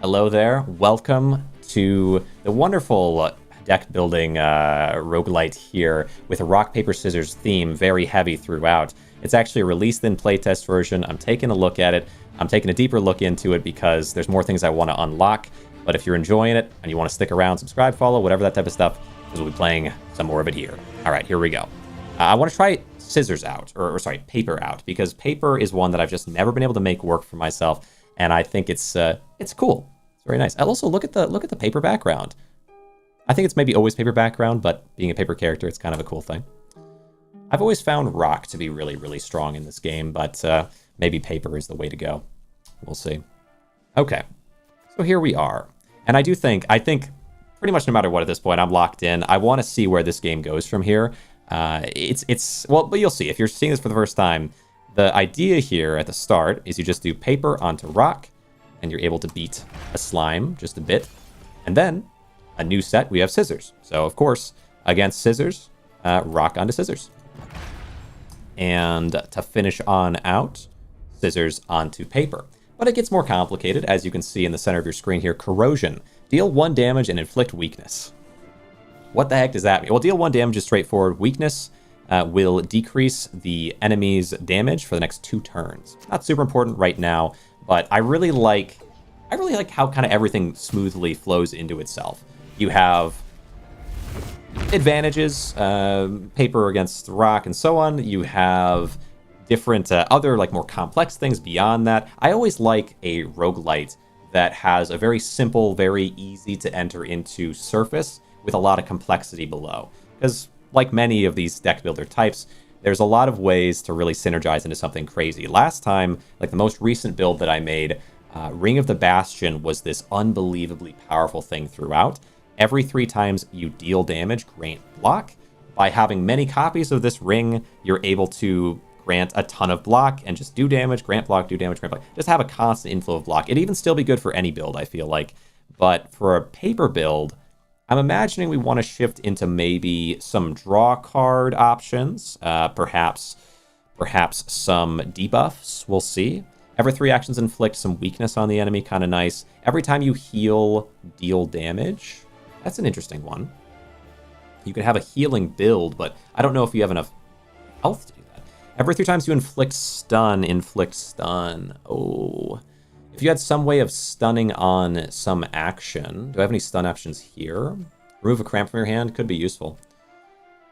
Hello there. Welcome to the wonderful deck building roguelite here with a rock, paper, scissors theme, very heavy throughout. It's actually a released in playtest version. I'm taking a look at it. I'm taking a deeper look into it because there's more things I want to unlock. But if you're enjoying it and you want to stick around, subscribe, follow, whatever that type of stuff, because we'll be playing some more of it here. All right, here we go. I want to try scissors out, or sorry, paper out, because paper is one that I've just never been able to make work for myself, and I think it's cool. It's very nice. I'll also look at the paper background. I think it's maybe always paper background, but being a paper character, it's kind of a cool thing. I've always found rock to be really, really strong in this game, but maybe paper is the way to go. We'll see. Okay, so here we are. And I think pretty much no matter what at this point, I'm locked in. I want to see where this game goes from here. Well, but you'll see. If you're seeing this for the first time, the idea here at the start is you just do paper onto rock, and you're able to beat a slime just a bit. And then, a new set, we have scissors. So, of course, against scissors, rock onto scissors. And to finish on out, scissors onto paper. But it gets more complicated, as you can see in the center of your screen here. Corrosion. Deal 1 damage and inflict weakness. What the heck does that mean? Well, deal 1 damage is straightforward. Weakness will decrease the enemy's damage for the next 2 turns. Not super important right now, but I really like how kind of everything smoothly flows into itself. You have advantages, paper against rock and so on. You have different other like more complex things beyond that. I always like a roguelite that has a very simple, very easy to enter into surface with a lot of complexity below. Because like many of these deck builder types, there's a lot of ways to really synergize into something crazy. Last time, like the most recent build that I made, Ring of the Bastion was this unbelievably powerful thing throughout. Every 3 times you deal damage, grant block. By having many copies of this ring, you're able to grant a ton of block and just do damage, grant block, do damage, grant block. Just have a constant inflow of block. It'd even still be good for any build, I feel like. But for a paper build, I'm imagining we want to shift into maybe some draw card options, perhaps some debuffs, we'll see. Every 3 actions inflict some weakness on the enemy, kind of nice. Every time you heal, deal damage. That's an interesting one. You can have a healing build, but I don't know if you have enough health to do that. Every 3 times you inflict stun. Oh. If you had some way of stunning on some action... Do I have any stun options here? Remove a cramp from your hand could be useful.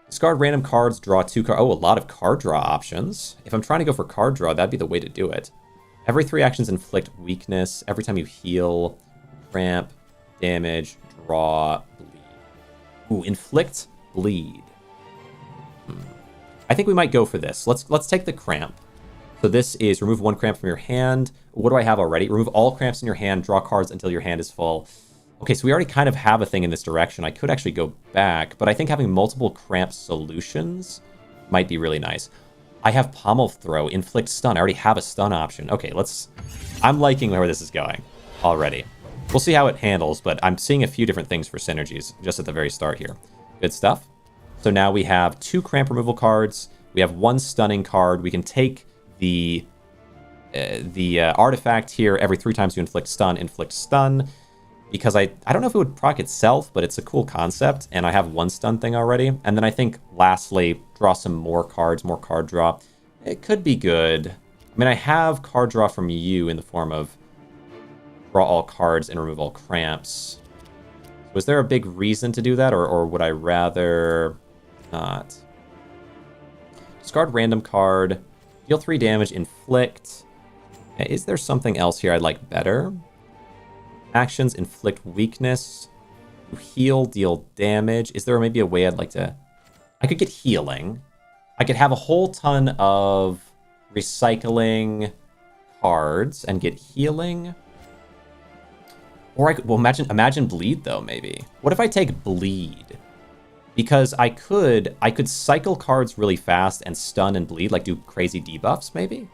Discard random cards, draw 2 cards. Oh, a lot of card draw options. If I'm trying to go for card draw, that'd be the way to do it. Every 3 actions inflict weakness. Every time you heal, cramp, damage, draw, bleed. Ooh, inflict, bleed. I think we might go for this. Let's take the cramp. So this is remove 1 cramp from your hand. What do I have already? Remove all cramps in your hand, draw cards until your hand is full. Okay, so we already kind of have a thing in this direction. I could actually go back, but I think having multiple cramp solutions might be really nice. I have pommel throw, inflict stun. I already have a stun option. Okay, I'm liking where this is going already. We'll see how it handles, but I'm seeing a few different things for synergies just at the very start here. Good stuff. So now we have 2 cramp removal cards. We have 1 stunning card. We can take the artifact here. Every 3 times you inflict stun, because I don't know if it would proc itself, but it's a cool concept, and I have 1 stun thing already. And then I think, lastly, draw some more cards, more card draw. It could be good. I mean, I have card draw from you in the form of draw all cards and remove all cramps. Was there a big reason to do that, or would I rather not? Discard random card, deal 3 damage, inflict. Is there something else here I'd like better? Actions, inflict weakness, heal, deal damage. Is there maybe a way I'd like to... I could get healing. I could have a whole ton of recycling cards and get healing. Or I could, well, imagine bleed though, maybe. What if I take bleed? Because I could cycle cards really fast and stun and bleed, like do crazy debuffs, maybe?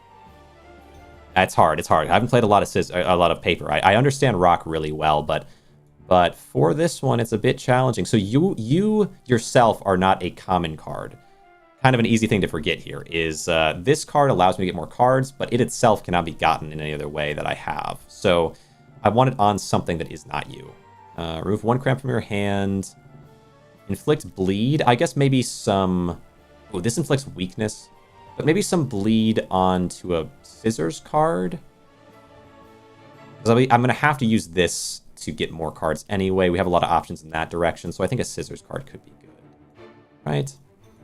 It's hard. I haven't played a lot of paper. I understand rock really well, but for this one, it's a bit challenging. So you yourself are not a common card. Kind of an easy thing to forget here is this card allows me to get more cards, but it itself cannot be gotten in any other way that I have. So I want it on something that is not you. Remove 1 cramp from your hand. Inflict bleed. I guess maybe some... Oh, this inflicts weakness. But maybe some bleed onto a scissors card. I'm going to have to use this to get more cards anyway. We have a lot of options in that direction, so I think a scissors card could be good. Right?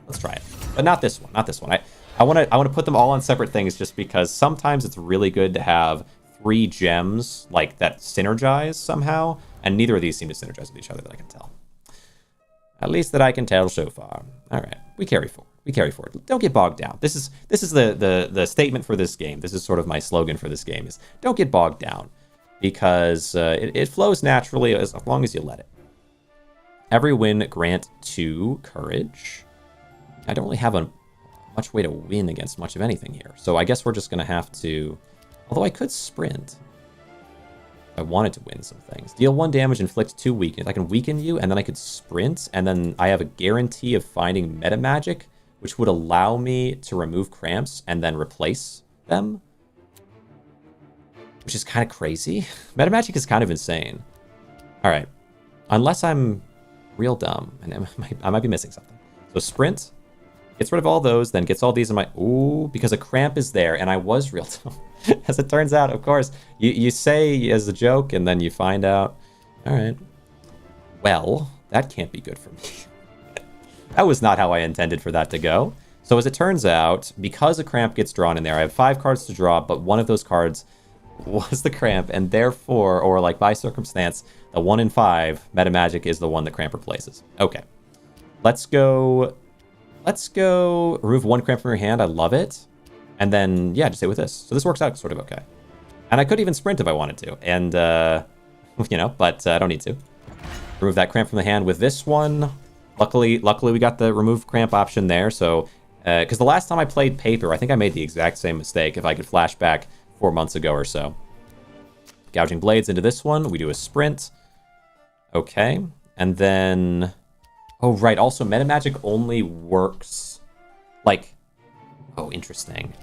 Let's try it. But not this one. Not this one. I want to put them all on separate things just because sometimes it's really good to have 3 gems like that synergize somehow, and neither of these seem to synergize with each other that I can tell. At least that I can tell so far. All right, we carry forward. We carry forward. Don't get bogged down. This is the statement for this game. This is sort of my slogan for this game: is don't get bogged down, because it flows naturally as long as you let it. Every win grant 2 courage. I don't really have much way to win against much of anything here, so I guess we're just gonna have to. Although I could sprint. I wanted to win some things. Deal 1 damage, inflict 2 weakness. I can weaken you, and then I could sprint, and then I have a guarantee of finding meta magic, which would allow me to remove cramps and then replace them. Which is kind of crazy. Meta magic is kind of insane. All right. Unless I'm real dumb, and I might be missing something. So sprint, gets rid of all those, then gets all these in my... Ooh, because a cramp is there, and I was real dumb. As it turns out, of course. You say as a joke, and then you find out. All right. Well, that can't be good for me. That was not how I intended for that to go. So as it turns out, because a cramp gets drawn in there, I have 5 cards to draw, but one of those cards was the cramp, and therefore, or like by circumstance, the 1 in 5 meta magic is the one that cramp replaces. Okay. Let's go remove 1 cramp from your hand. I love it. And then, yeah, just stay with this. So this works out sort of okay. And I could even sprint if I wanted to. And, you know, but I don't need to. Remove that cramp from the hand with this one. Luckily, we got the remove cramp option there. So, because the last time I played Paper, I think I made the exact same mistake. If I could flash back 4 months ago or so. Gouging Blades into this one. We do a sprint. Okay. And then... Oh, right. Also, meta magic only works... Like... Oh, interesting.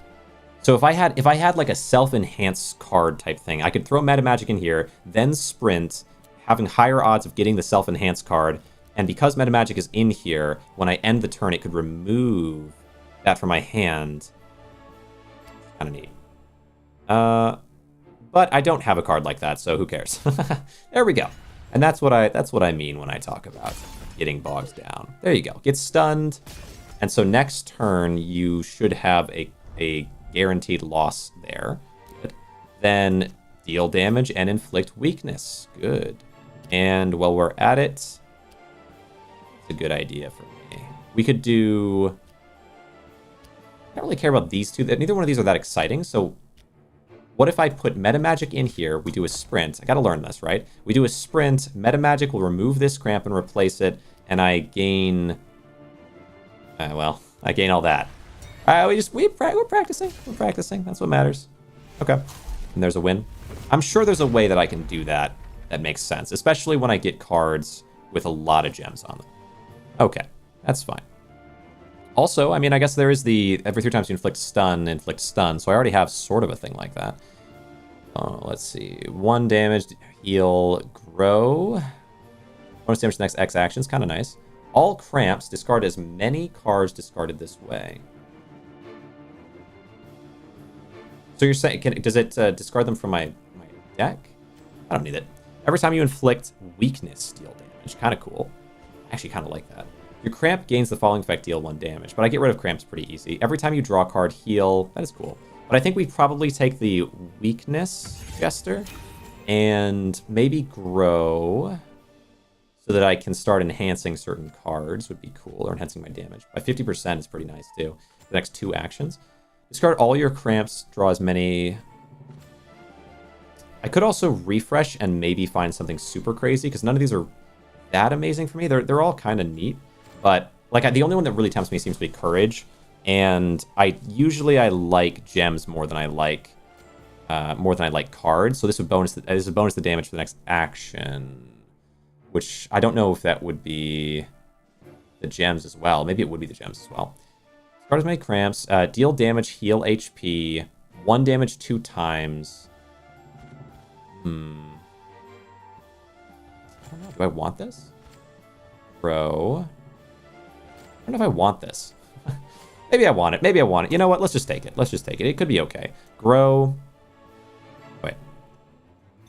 So if I had like a self-enhance card type thing, I could throw meta magic in here, then sprint, having higher odds of getting the self-enhance card, and because meta magic is in here, when I end the turn, it could remove that from my hand. Kind of neat. But I don't have a card like that, so who cares? There we go. And that's what I mean when I talk about getting bogged down. There you go. Get stunned. And so next turn, you should have a guaranteed loss there. Good. Then deal damage and inflict weakness. Good. And while we're at it, it's a good idea for me. We could do... I don't really care about these two. Neither one of these are that exciting. So what if I put meta magic in here? We do a sprint. I got to learn this, right? We do a sprint. Meta magic will remove this cramp and replace it. And I gain... well, I gain all that. We're practicing. We're practicing. That's what matters. Okay. And there's a win. I'm sure there's a way that I can do that that makes sense, especially when I get cards with a lot of gems on them. Okay. That's fine. Also, I mean, I guess there is the every 3 times you inflict stun. So I already have sort of a thing like that. Let's see. 1 damage, heal, grow. Bonus damage to the next X actions. Kind of nice. All cramps discard as many cards discarded this way. So you're saying, does it discard them from my deck? I don't need it. Every time you inflict weakness, deal damage. Kind of cool. I actually kind of like that. Your cramp gains the following effect, deal 1 damage. But I get rid of cramps pretty easy. Every time you draw a card, heal. That is cool. But I think we probably take the weakness Jester and maybe grow so that I can start enhancing certain cards would be cool, or enhancing my damage. By 50% is pretty nice too. The next 2 actions. Discard all your cramps, draw as many... I could also refresh and maybe find something super crazy, because none of these are that amazing for me. They're all kind of neat, but like the only one that really tempts me seems to be Courage, and I like gems more than I like cards. So this is a bonus the damage for the next action, which I don't know if that would be the gems as well. Maybe it would be the gems as well. Discard as many cramps. Deal damage, heal HP. 1 damage 2 times. I don't know. Do I want this? Grow. I don't know if I want this. Maybe I want it. Maybe I want it. You know what? Let's just take it. Let's just take it. It could be okay. Grow. Wait.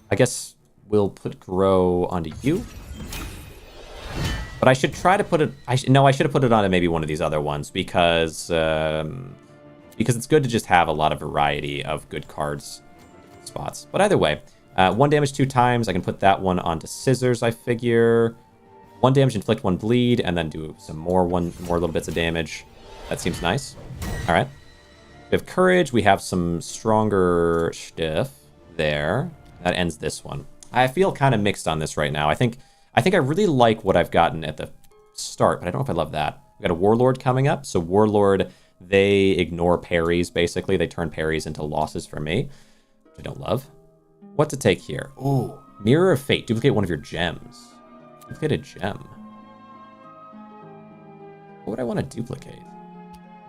I guess we'll put grow onto you. But I should try to put it... No, I should have put it onto maybe one of these other ones because it's good to just have a lot of variety of good cards spots. But either way, 1 damage 2 times. I can put that one onto scissors, I figure. 1 damage, inflict 1 bleed, and then do some more little bits of damage. That seems nice. All right. We have courage. We have some stronger stuff there. That ends this one. I feel kind of mixed on this right now. I think I really like what I've gotten at the start, but I don't know if I love that. We got a Warlord coming up. So Warlord, they ignore parries, basically. They turn parries into losses for me, which I don't love. What to take here? Ooh, Mirror of Fate. Duplicate one of your gems. Duplicate a gem. What would I want to duplicate?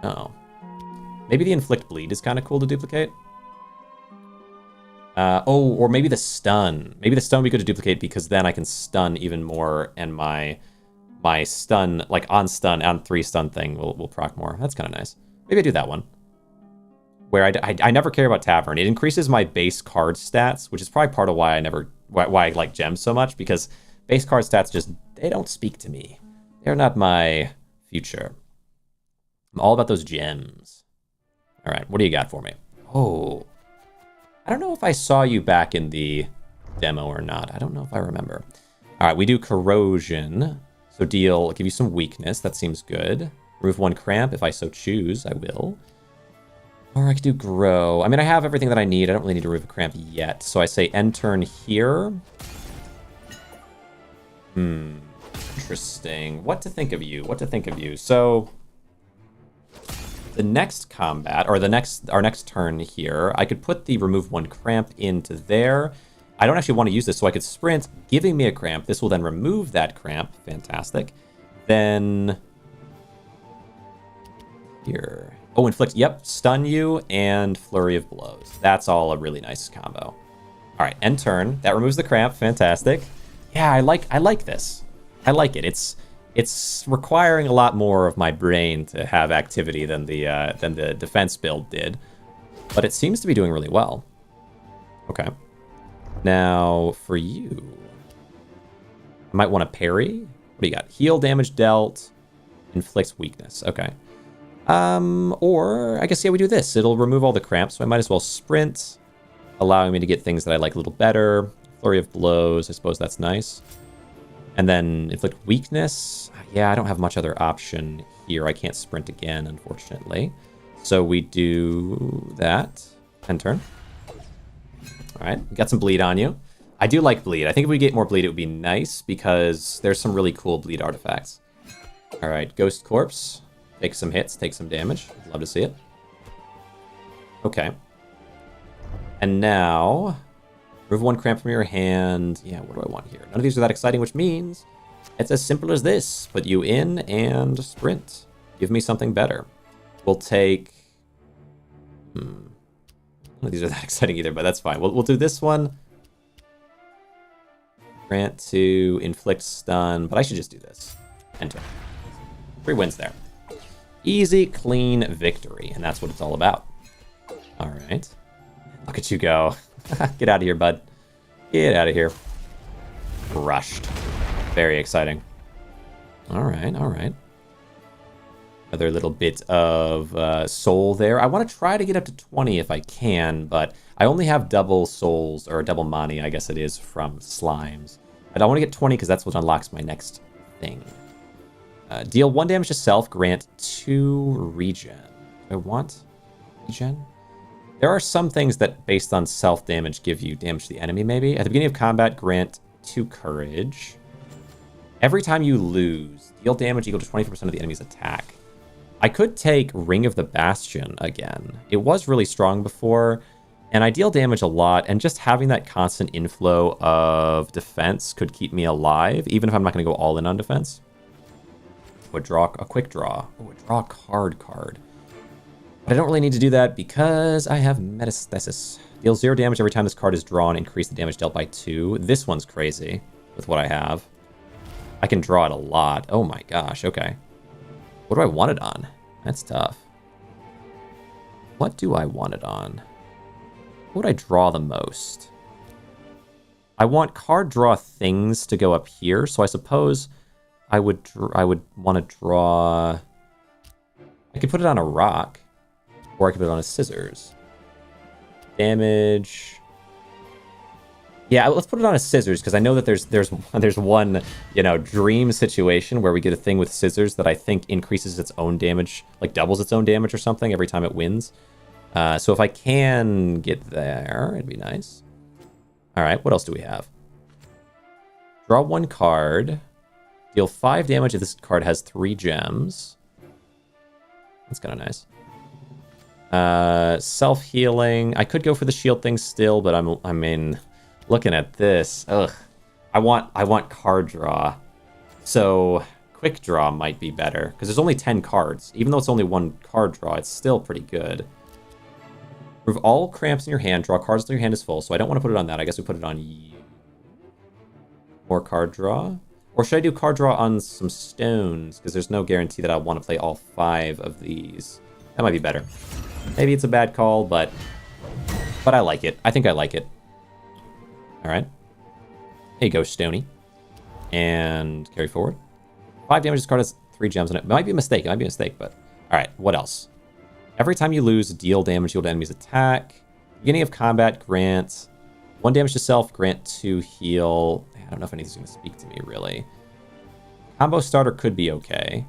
Oh. Maybe the Inflict Bleed is kind of cool to duplicate. Or maybe the Stun. Maybe the Stun would be good to duplicate because then I can stun even more and my stun, like on 3 stun thing will proc more. That's kind of nice. Maybe I do that one. Where I never care about Tavern. It increases my base card stats, which is probably part of why I like gems so much, because base card stats just, they don't speak to me. They're not my future. I'm all about those gems. All right, what do you got for me? Oh, I don't know if I saw you back in the demo or not. I don't know if I remember. All right, we do corrosion. So give you some weakness. That seems good. Remove 1 cramp. If I so choose, I will. Or I could do grow. I mean, I have everything that I need. I don't really need to remove a cramp yet. So I say end turn here. Interesting. What to think of you? What to think of you? So the next combat, or our next turn here, I could put the remove 1 cramp into there. I don't actually want to use this, so I could sprint, giving me a cramp. This will then remove that cramp. Fantastic. Then here. Oh, inflict. Yep, stun you and flurry of blows. That's all a really nice combo. All right, end turn. That removes the cramp. Fantastic. Yeah, I like this. I like it. It's requiring a lot more of my brain to have activity than the defense build did, but it seems to be doing really well. Okay. Now for you, I might want to parry. What do you got? Heal damage dealt, inflicts weakness. Okay. Or I guess, yeah, we do this. It'll remove all the cramps, so I might as well sprint, allowing me to get things that I like a little better. Flurry of blows, I suppose that's nice. And then inflict weakness. Yeah, I don't have much other option here. I can't sprint again, unfortunately. So we do that. End turn. All right, we got some bleed on you. I do like bleed. I think if we get more bleed, it would be nice because there's some really cool bleed artifacts. All right, Ghost Corpse. Take some hits, take some damage. Love to see it. Okay. And now, remove 1 cramp from your hand. Yeah, what do I want here? None of these are that exciting, which means it's as simple as this. Put you in and sprint. Give me something better. We'll take... None of these are that exciting either, but that's fine. We'll do this one. Grant to inflict stun, but I should just do this. Enter. 3 wins there. Easy, clean victory, and that's what it's all about. All right. Look at you go. Get out of here, bud. Get out of here. Crushed. Very exciting. All right, all right. Another little bit of soul there. I want to try to get up to 20 if I can, but I only have double souls, or double money, I guess it is, from slimes. I don't want to get 20 because that's what unlocks my next thing. Deal 1 damage to self, grant 2 regen. Do I want regen? There are some things that, based on self damage, give you damage to the enemy, maybe. At the beginning of combat, grant 2 courage. Every time you lose, deal damage equal to 24% of the enemy's attack. I could take Ring of the Bastion again. It was really strong before, and I deal damage a lot, and just having that constant inflow of defense could keep me alive, even if I'm not going to go all in on defense. Would draw a quick draw. Oh, draw a card. But I don't really need to do that because I have Metastasis. Deal 0 damage every time this card is drawn. Increase the damage dealt by 2. This one's crazy. with what I have. I can draw it a lot. Oh my gosh, okay. What do I want it on? That's tough. What do I want it on? What would I draw the most? I want card draw things to go up here, so I suppose I would want to draw... I could put it on a rock, or I could put it on a scissors. Damage... Yeah, let's put it on a scissors, because I know that there's one, you know, dream situation where we get a thing with scissors that I think increases its own damage, like doubles its own damage or something every time it wins. So if I can get there, it'd be nice. All right, what else do we have? Draw 1 card. Deal 5 damage if this card has 3 gems. That's kind of nice. Self-healing. I could go for the shield thing still, but I mean... Looking at this, ugh. I want card draw. So quick draw might be better, because there's only 10 cards. Even though it's only 1 card draw, it's still pretty good. Remove all cramps in your hand, draw cards until your hand is full. So I don't want to put it on that. I guess we put it on you. More card draw? Or should I do card draw on some stones? Because there's no guarantee that I want to play all 5 of these. That might be better. Maybe it's a bad call, but I like it. I think I like it. All right. Here you go, Stony. And carry forward. 5 damage. This card has 3 gems in it. It might be a mistake. It might be a mistake, but... All right, what else? Every time you lose, deal damage, heal to enemies attack. Beginning of combat, grant 1 damage to self, grant 2 heal. I don't know if anything's going to speak to me, really. Combo starter could be okay.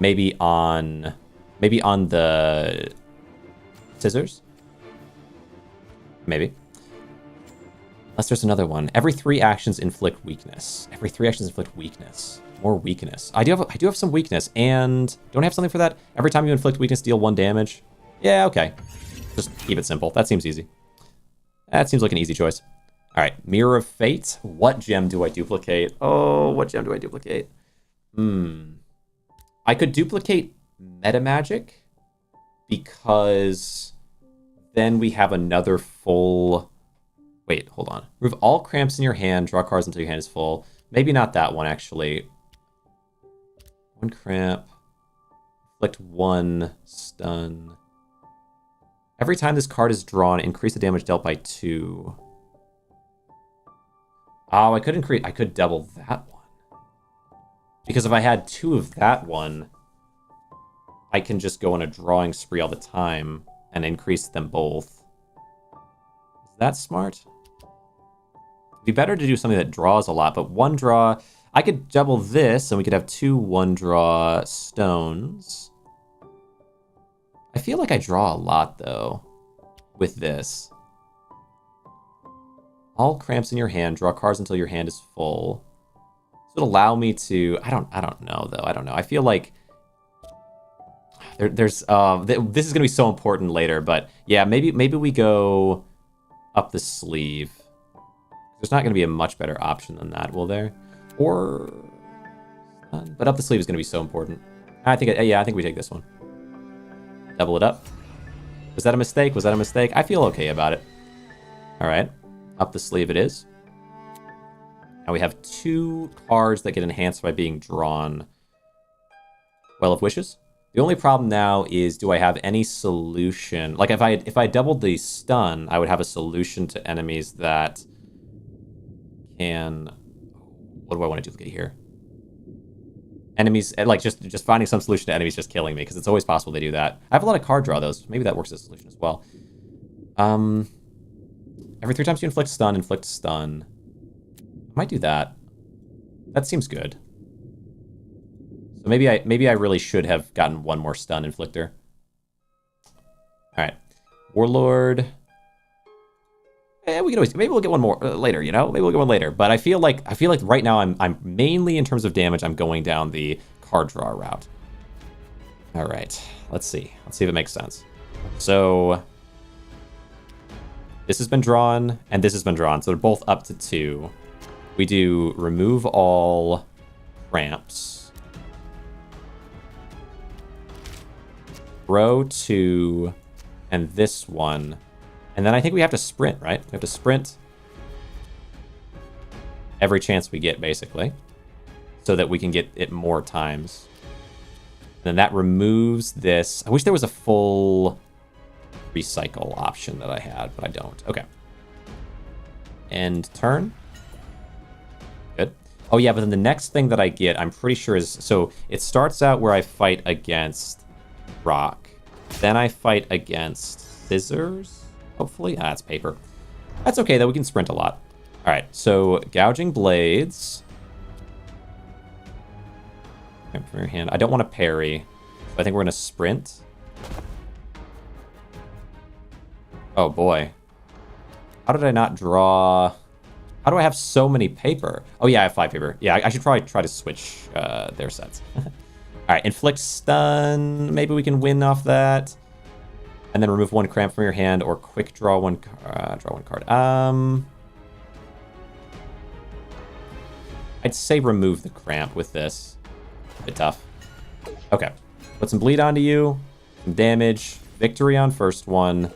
Maybe on the scissors? Maybe. Unless there's another one. Every 3 actions inflict weakness. Every 3 actions inflict weakness. More weakness. I do have some weakness, and don't I have something for that? Every time you inflict weakness, deal 1 damage. Yeah, okay. Just keep it simple. That seems easy. That seems like an easy choice. All right, Mirror of Fate. What gem do I duplicate? Oh, what gem do I duplicate? I could duplicate Meta Magic, because then we have another full... Wait, hold on. Remove all cramps in your hand. Draw cards until your hand is full. Maybe not that one, actually. 1 cramp. Inflict 1 stun. Every time this card is drawn, increase the damage dealt by 2. Oh, I could double that one. Because if I had 2 of that one, I can just go on a drawing spree all the time and increase them both. Is that smart? It'd be better to do something that draws a lot, but 1 draw... I could double this, and we could have 2 1-draw stones. I feel like I draw a lot, though, with this. All cramps in your hand. Draw cards until your hand is full. This would allow me to... I don't know, though. I don't know. I feel like... This is going to be so important later, but yeah, maybe we go up the sleeve. There's not going to be a much better option than that, will there? Or... But up the sleeve is going to be so important. I think we take this one. Double it up. Was that a mistake? Was that a mistake? I feel okay about it. All right. Up the sleeve it is. Now we have 2 cards that get enhanced by being drawn. Well of Wishes. The only problem now is, do I have any solution? Like, if I doubled the stun, I would have a solution to enemies that can... What do I want to duplicate here? Enemies, like, just finding some solution to enemies just killing me, because it's always possible they do that. I have a lot of card draw, though, so maybe that works as a solution as well. Every 3 times you inflict stun. I might do that. That seems good. So maybe I really should have gotten 1 more stun inflictor. All right, Warlord. We can always, maybe we'll get 1 more later. You know, maybe we'll get 1 later. But I feel like right now I'm mainly, in terms of damage, I'm going down the card draw route. All right, let's see if it makes sense. So this has been drawn and this has been drawn, so they're both up to 2. We do remove all cramps. Row 2 and this one. And then I think we have to sprint, right? We have to sprint. every chance we get, basically, so that we can get it more times. And then that removes this. I wish there was a full recycle option that I had, but I don't. Okay. End turn. Good. Oh yeah, but then the next thing that I get, I'm pretty sure is... So it starts out where I fight against rock. Then I fight against scissors, hopefully. Ah, it's paper. That's okay, though. We can sprint a lot. All right, so gouging blades. From your hand. I don't want to parry. So I think we're going to sprint. Oh, boy. How did I not draw... How do I have so many paper? Oh, yeah, I have 5 paper. Yeah, I should probably try to switch their sets. All right, inflict stun. Maybe we can win off that. And then remove 1 cramp from your hand or quick draw one card. I'd say remove the cramp with this. A bit tough. Okay. Put some bleed onto you. Some damage. Victory on first one.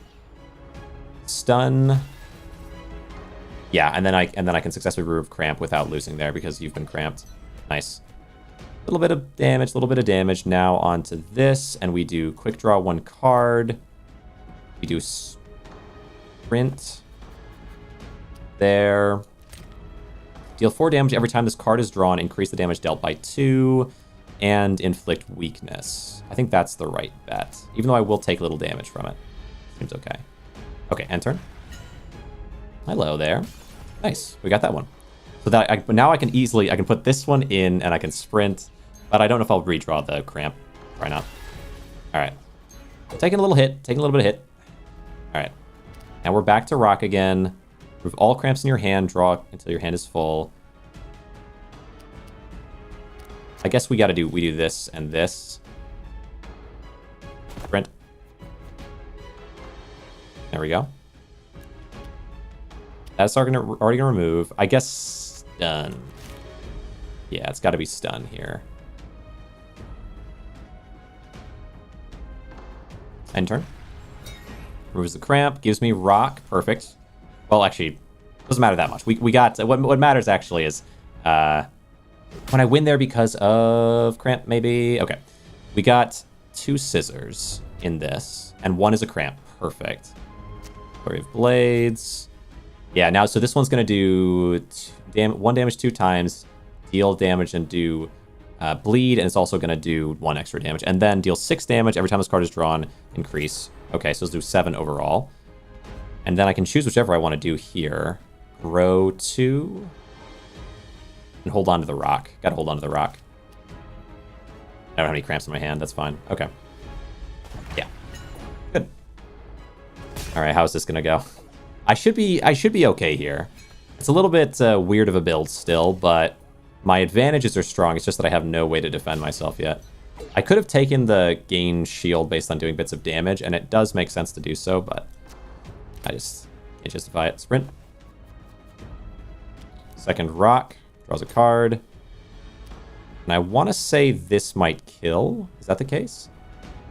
Stun. Yeah, and then I can successfully remove cramp without losing there because you've been cramped. Nice. A little bit of damage, a little bit of damage. Now onto this, and we do quick draw 1 card. We do sprint. There. Deal 4 damage every time this card is drawn. Increase the damage dealt by 2. And inflict weakness. I think that's the right bet. Even though I will take a little damage from it. Seems okay. Okay, end turn. Hello there. Nice. We got that one. So that now I can put this one in and I can sprint. But I don't know if I'll redraw the cramp. Why not? All right. Taking a little bit of hit. All right. Now we're back to rock again. Remove all cramps in your hand. Draw until your hand is full. I guess we do this and this. Sprint. There we go. That's already gonna remove. I guess stun. Yeah, it's got to be stun here. End turn. Removes the cramp. Gives me rock. Perfect. Well, actually, doesn't matter that much. We got what matters actually is when I win there because of cramp. Maybe okay. We got 2 scissors in this, and 1 is a cramp. Perfect. Flurry of blades. Yeah, now, so this one's going to do 1 damage 2 times, deal damage and do bleed, and it's also going to do 1 extra damage. And then deal 6 damage every time this card is drawn, increase. Okay, so let's do 7 overall. And then I can choose whichever I want to do here. Grow 2. And hold on to the rock. Gotta hold on to the rock. I don't have any cramps in my hand, that's fine. Okay. Yeah. Good. Alright, how's this going to go? I should be okay here. It's a little bit weird of a build still, but my advantages are strong. It's just that I have no way to defend myself yet. I could have taken the gain shield based on doing bits of damage, and it does make sense to do so, but I just can't justify it. Sprint. Second rock. Draws a card. And I want to say this might kill. Is that the case?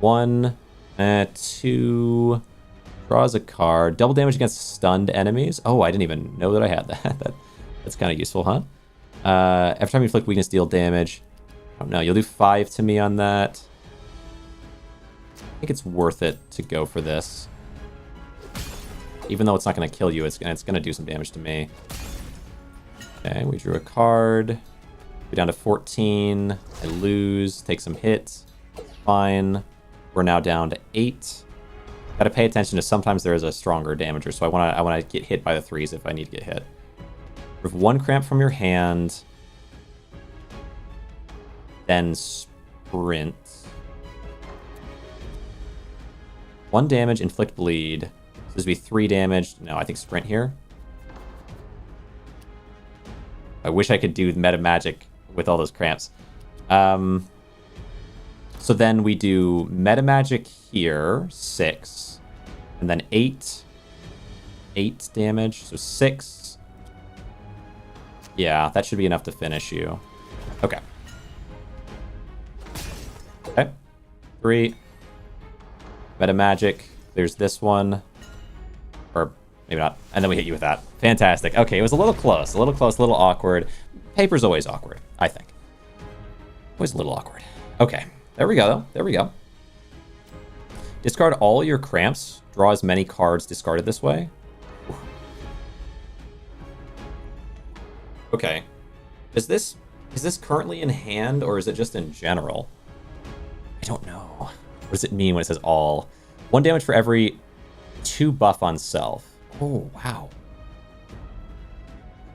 1, 2... Draws a card. Double damage against stunned enemies. Oh, I didn't even know that I had that. That's kind of useful, huh? Every time you inflict weakness, deal damage. I don't know. You'll do 5 to me on that. I think it's worth it to go for this. Even though it's not going to kill you, it's going to do some damage to me. Okay, we drew a card. We're down to 14. I lose. Take some hits. Fine. We're now down to 8. Gotta pay attention to sometimes there is a stronger damager, so I wanna get hit by the 3s if I need to get hit. Remove 1 cramp from your hand. Then sprint. 1 damage, inflict bleed. So this would be 3 damage. No, I think sprint here. I wish I could do meta magic with all those cramps. So then we do meta magic here, 6. And then 8 damage, so 6. Yeah, that should be enough to finish you. Okay. Okay. 3. Meta magic. There's this one. Or Maybe not. And then we hit you with that. Fantastic. Okay, it was a little close, a little awkward. Paper's always awkward, I think. Always a little awkward. Okay, there we go, though. There we go. Discard all your cramps. Draw as many cards discarded this way. Okay. Is this currently in hand, or is it just in general? I don't know. What does it mean when it says all? 1 damage for every 2 buff on self. Oh, wow.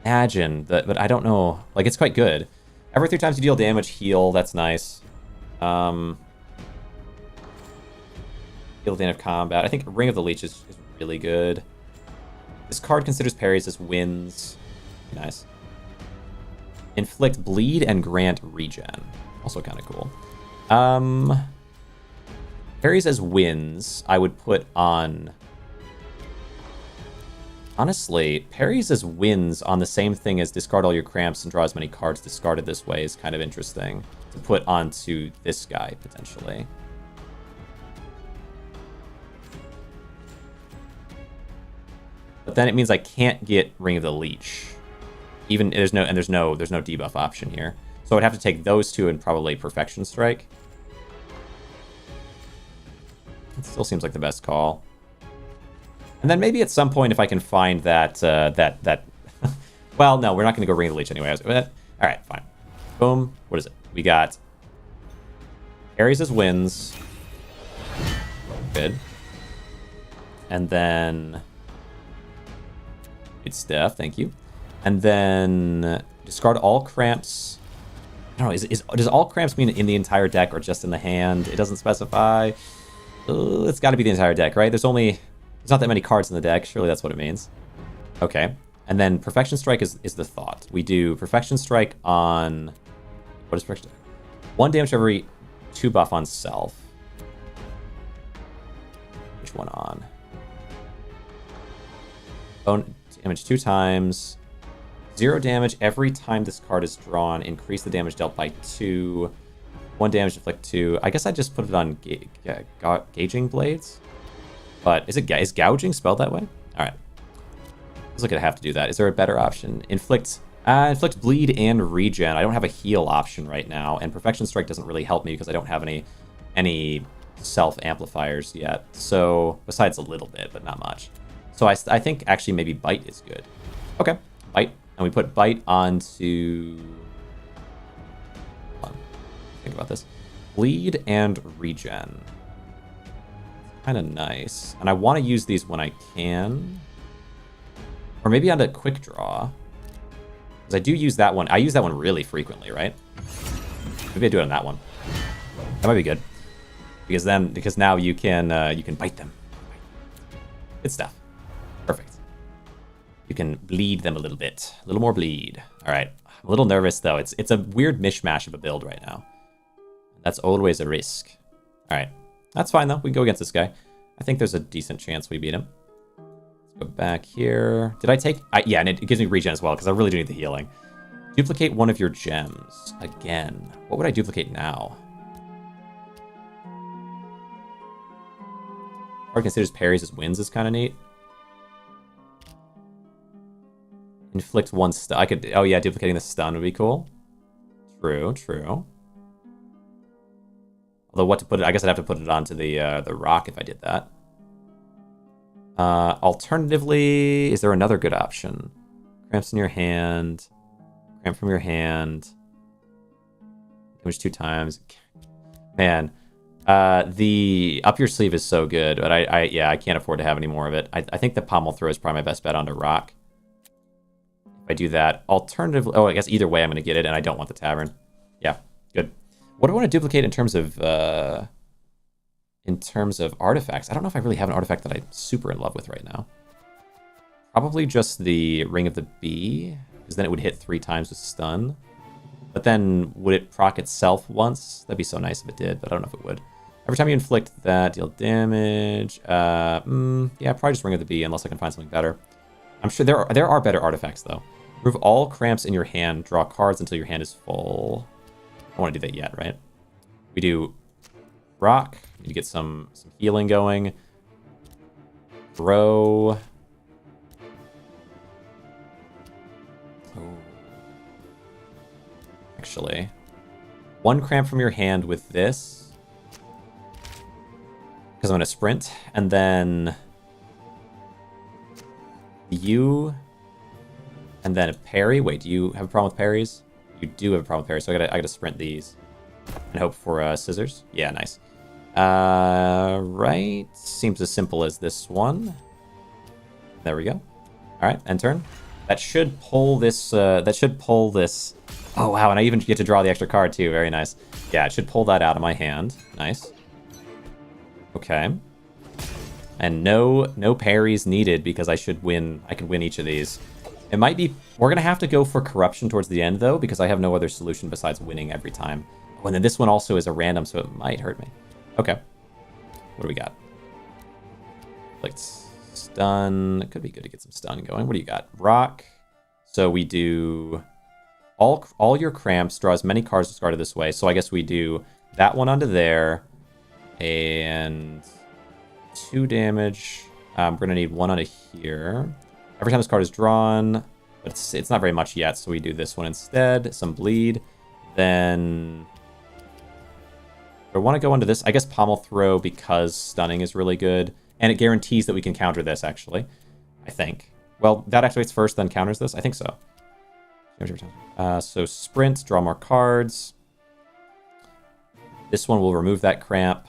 Imagine that, but I don't know. Like, it's quite good. Every 3 times you deal damage, heal. That's nice. Heal at the end of combat. I think Ring of the Leech is really good. This card considers parries as wins. Nice. Inflict bleed and grant regen. Also kind of cool. Parries as wins, I would put on... Honestly, parries as wins on the same thing as discard all your cramps and draw as many cards discarded this way is kind of interesting to put onto this guy, potentially. But then it means I can't get Ring of the Leech. Even there's no debuff option here. So I'd have to take those two and probably Perfection Strike. It still seems like the best call. And then maybe at some point if I can find that well, no, we're not going to go Ring of the Leech anyway. All right, fine. Boom. What is it? We got Ares as wins. Good. And then good stuff. Thank you. And then discard all cramps. I don't know. Does all cramps mean in the entire deck or just in the hand? It doesn't specify. It's got to be the entire deck, right? There's not that many cards in the deck. Surely that's what it means. Okay. And then Perfection Strike is the thought. We do Perfection Strike on... What is Perfection? 1 damage every 2 buff on self. Which one on? Bone damage 2 times. 0 damage every time this card is drawn. Increase the damage dealt by 2. 1 damage inflict 2. I guess I just put it on Gauging Blades. But is gouging spelled that way? All right. Looks like I have to do that. Is there a better option? Inflict bleed and regen. I don't have a heal option right now, and Perfection Strike doesn't really help me because I don't have any self amplifiers yet. So besides a little bit, but not much. So I think actually maybe Bite is good. Okay, Bite, and we put Bite onto. Hold on. Think about this. Bleed and regen. Kind of nice, and I want to use these when I can. Or maybe onto Quick Draw. Because I do use that one. I use that one really frequently, right? Maybe I do it on that one. That might be good. Because now you can bite them. Good stuff. Perfect. You can bleed them a little bit. A little more bleed. Alright. I'm a little nervous though. It's a weird mishmash of a build right now. That's always a risk. Alright. That's fine though. We can go against this guy. I think there's a decent chance we beat him. Go back here. Did I take... yeah, and it gives me regen as well, because I really do need the healing. Duplicate one of your gems. Again. What would I duplicate now? Or considers parries as wins is kind of neat. Inflict 1 stun. I could... Oh yeah, duplicating the stun would be cool. True, true. Although what to put it... I guess I'd have to put it onto the rock if I did that. Alternatively, is there another good option? Cramps in your hand. Cramp from your hand. Damage 2 times. Man, the up your sleeve is so good, but I can't afford to have any more of it. I think the pommel throw is probably my best bet onto rock. If I do that, alternatively, oh, I guess either way I'm going to get it, and I don't want the tavern. Yeah, good. What do I want to duplicate in terms of artifacts? I don't know if I really have an artifact that I'm super in love with right now. Probably just the Ring of the Bee, because then it would hit 3 times with stun. But then, would it proc itself once? That'd be so nice if it did, but I don't know if it would. Every time you inflict that, deal damage. Yeah, probably just Ring of the Bee, unless I can find something better. I'm sure there are better artifacts, though. Remove all cramps in your hand. Draw cards until your hand is full. I don't want to do that yet, right? We do rock. Need to get some healing going. Throw. actually. 1 cramp from your hand with this. Because I'm going to sprint. And then you. And then a parry. Wait, do you have a problem with parries? You do have a problem with parries, so I gotta sprint these. And hope for scissors. Yeah, nice. Right. Seems as simple as this one. There we go. Alright, end turn. That should pull this, Oh, wow, and I even get to draw the extra card, too. Very nice. Yeah, it should pull that out of my hand. Nice. Okay. And no parries needed, because I should win. I can win each of these. It might be... We're going to have to go for corruption towards the end, though, because I have no other solution besides winning every time. Oh, and then this one also is a random, so it might hurt me. Okay. What do we got? Like, stun. Could be good to get some stun going. What do you got? Rock. So we do... All your cramps, draw as many cards discarded this way. So I guess we do that one onto there. And 2 damage. We're going to need 1 onto here. Every time this card is drawn, but it's not very much yet, so we do this one instead. Some bleed. Then I want to go into this. I guess Pommel Throw, because stunning is really good. And it guarantees that we can counter this, actually. I think. Well, that activates first, then counters this? I think so. So sprint, draw more cards. This one will remove that cramp.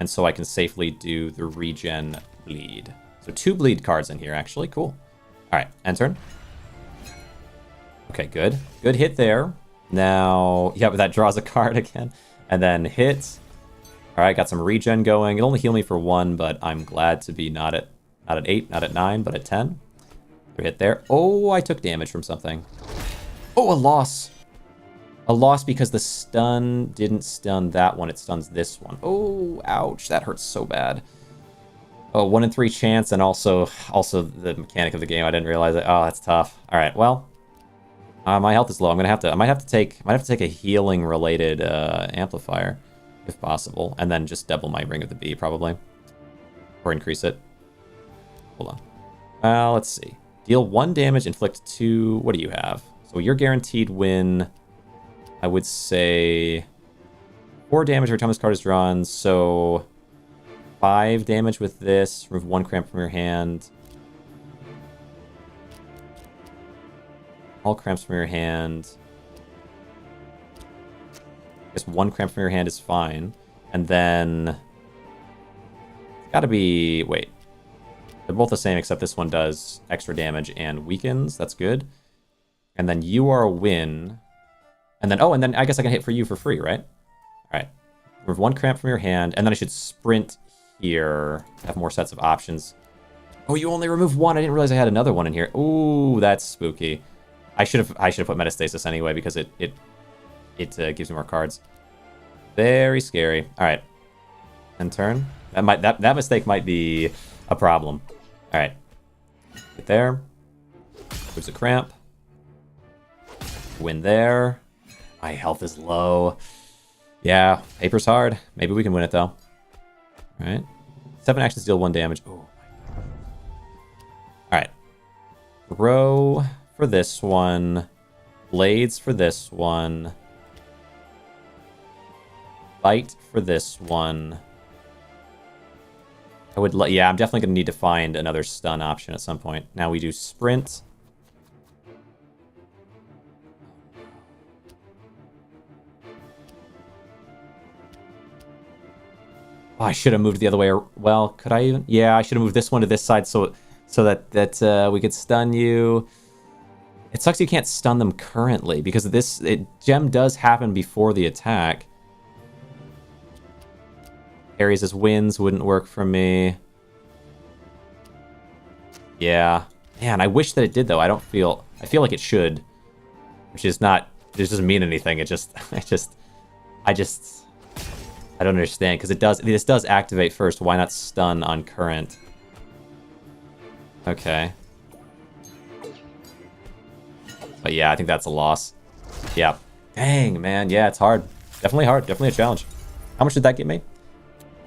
And so I can safely do the regen bleed. So 2 bleed cards in here, actually. Cool. All right, end turn. Okay, good. Good hit there. Now, yeah, but that draws a card again. And then hit. All right, got some regen going. It'll only heal me for 1, but I'm glad to be not at 8, not at 9, but at 10. Hit there. Oh, I took damage from something. Oh, a loss. A loss because the stun didn't stun that one. It stuns this one. Oh, ouch. That hurts so bad. Oh, 1 in 3 chance, and also the mechanic of the game. I didn't realize it. Oh, that's tough. All right, well, my health is low. I might have to take a healing related amplifier, if possible, and then just double my Ring of the Bee probably, or increase it. Hold on. Let's see. Deal 1 damage, inflict 2. What do you have? So you're guaranteed win. I would say 4 damage every time this card is drawn. So 5 damage with this. Remove 1 cramp from your hand. All cramps from your hand. I guess 1 cramp from your hand is fine. And then it's gotta be... Wait. They're both the same, except this one does extra damage and weakens. That's good. And then you are a win. And then, and then I guess I can hit for you for free, right? All right. Remove 1 cramp from your hand, and then I should sprint here. Have more sets of options. Oh, you only remove 1. I didn't realize I had another one in here. Ooh, that's spooky. I should have put Metastasis anyway because it gives me more cards. Very scary. All right. End turn. That mistake might be a problem. All right. Get there. There's a cramp. Win there. My health is low. Yeah, paper's hard. Maybe we can win it, though. All right. 7 actions deal 1 damage. Oh, my God. All right. Throw for this one. Blades for this one. Bite for this one. Yeah, I'm definitely going to need to find another stun option at some point. Now we do sprint. Oh, I should have moved the other way. Well, could I even? Yeah, I should have moved this one to this side so that we could stun you. It sucks you can't stun them currently because gem does happen before the attack. Aries as wins wouldn't work for me. Yeah. Man, I wish that it did though. I feel like it should. Which is not, it doesn't mean anything. I don't understand because this does activate first. Why not stun on current? Okay. But yeah, I think that's a loss. Yeah. Dang, man. Yeah, it's hard. Definitely hard. Definitely a challenge. How much did that get me?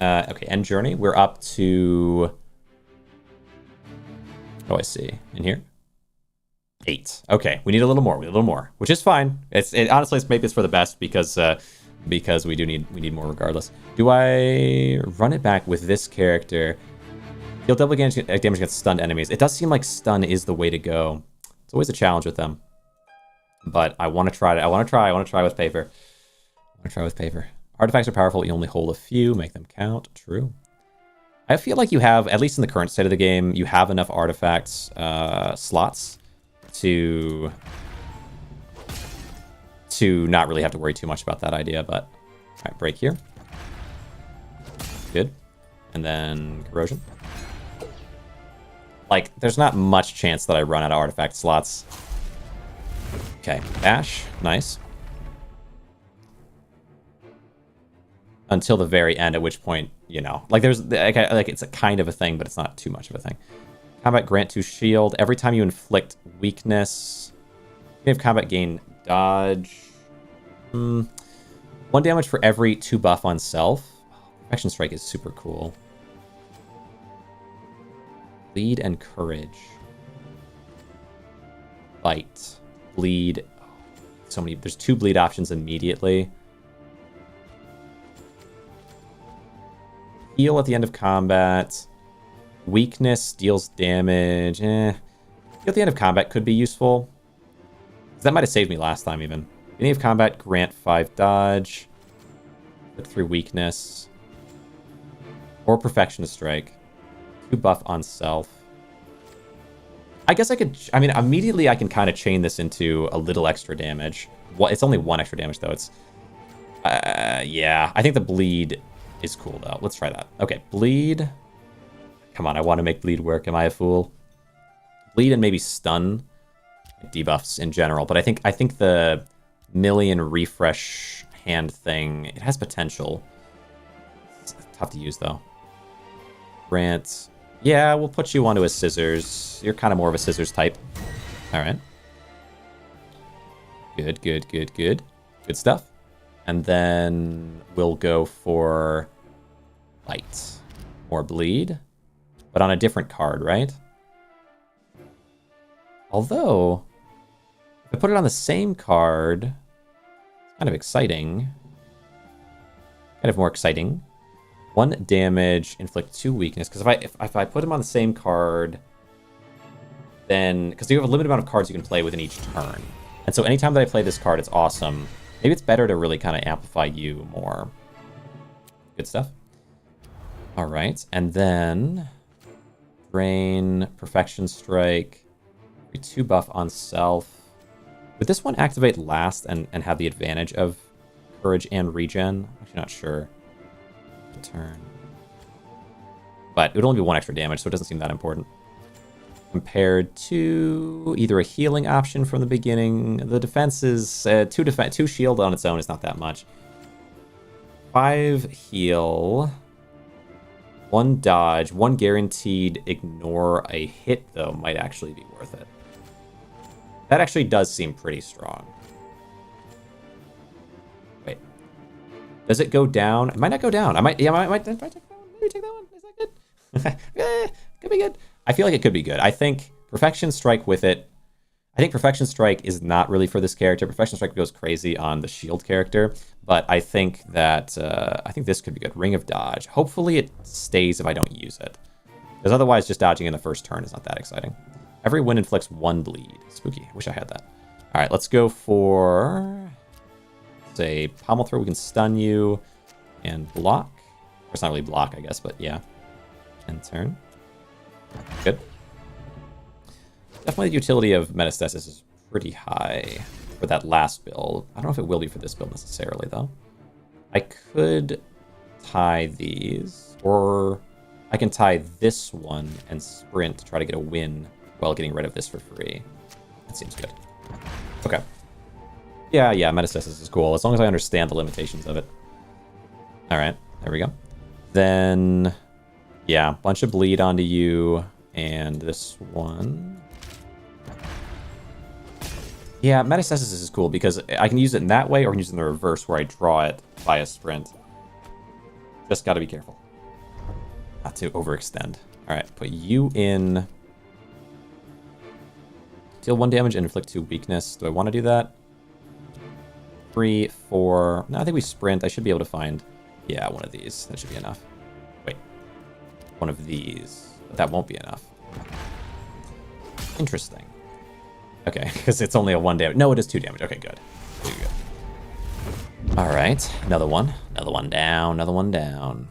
Okay, end journey. We're up to... Oh, I see. In here? 8. Okay, we need a little more. We need a little more, which is fine. Honestly, maybe it's for the best because we need more regardless. Do I run it back with this character? Deal double damage against stunned enemies. It does seem like stun is the way to go. It's always a challenge with them, but I want to try it. I want to try with paper. I want to try with paper. Artifacts are powerful. You only hold a few. Make them count. True. I feel like you have, at least in the current state of the game, you have enough artifacts slots to not really have to worry too much about that idea. But all right, break here. Good. And then corrosion. Like, there's not much chance that I run out of artifact slots. Okay, bash. Nice. Until the very end, at which point, you know, like there's like it's a kind of a thing, but it's not too much of a thing. Combat grant to shield. Every time you inflict weakness, you have combat gain dodge. 1 damage for every 2 buff on self. Perfection strike is super cool. Bleed and courage. Bite. Bleed. So many. There's 2 bleed options immediately. Heal at the end of combat. Weakness deals damage. Heal at the end of combat could be useful. That might have saved me last time even. Beginning of combat, grant 5 dodge. Look through weakness. Or perfection strike. 2 buff on self. I guess I could... I mean, immediately I can kind of chain this into a little extra damage. It's only 1 extra damage, though. It's... yeah. I think the bleed is cool, though. Let's try that. Okay, bleed. Come on, I want to make bleed work. Am I a fool? Bleed and maybe stun. Debuffs in general. But I think the million refresh hand thing, it has potential. It's tough to use, though. Grant... Yeah, we'll put you onto a scissors. You're kind of more of a scissors type. All right. Good, good, good, good. Good stuff. And then we'll go for light. More bleed. But on a different card, right? Although, if I put it on the same card, it's kind of exciting. Kind of more exciting. 1 damage, inflict 2 weakness. Because if I put him on the same card, then... Because you have a limited amount of cards you can play within each turn. And so anytime that I play this card, it's awesome. Maybe it's better to really kind of amplify you more. Good stuff. All right. And then... Drain, Perfection Strike. 2 buff on self. Would this one activate last and have the advantage of Courage and Regen? I'm actually not sure. Turn. But it would only be 1 extra damage, so it doesn't seem that important. Compared to either a healing option from the beginning. The defense is 2 shield on its own is not that much. 5 heal. 1 dodge. 1 guaranteed ignore a hit, though, might actually be worth it. That actually does seem pretty strong. Wait. Does it go down? It might not go down. I might take that one. Maybe take that one. Is that good? Could be good. I feel like it could be good. I think Perfection Strike with it. I think Perfection Strike is not really for this character. Perfection Strike goes crazy on the shield character, but I think that this could be good. Ring of Dodge. Hopefully it stays if I don't use it, because otherwise just dodging in the first turn is not that exciting. Every win inflicts 1 bleed. Spooky. Wish I had that. All right, let's go for... Say pommel throw. We can stun you and block. Or it's not really block, I guess, but yeah. End turn. Good. Definitely the utility of Metastasis is pretty high for that last build. I don't know if it will be for this build necessarily, though. I could tie these, or I can tie this one and sprint to try to get a win while getting rid of this for free. That seems good. Okay. Yeah, Metastasis is cool, as long as I understand the limitations of it. Alright, there we go. Then, yeah, bunch of bleed onto you, and this one. Yeah, Metastasis is cool, because I can use it in that way, or I can use it in the reverse, where I draw it via sprint. Just gotta be careful. Not to overextend. Alright, put you in... Deal 1 damage and inflict 2 weakness. Do I want to do that? 3, 4... No, I think we sprint. I should be able to find... Yeah, one of these. That should be enough. Wait. One of these. But that won't be enough. Interesting. Okay, because it's only a 1 damage. No, it is 2 damage. Okay, good. Really good. Alright, another one. Another one down, another one down.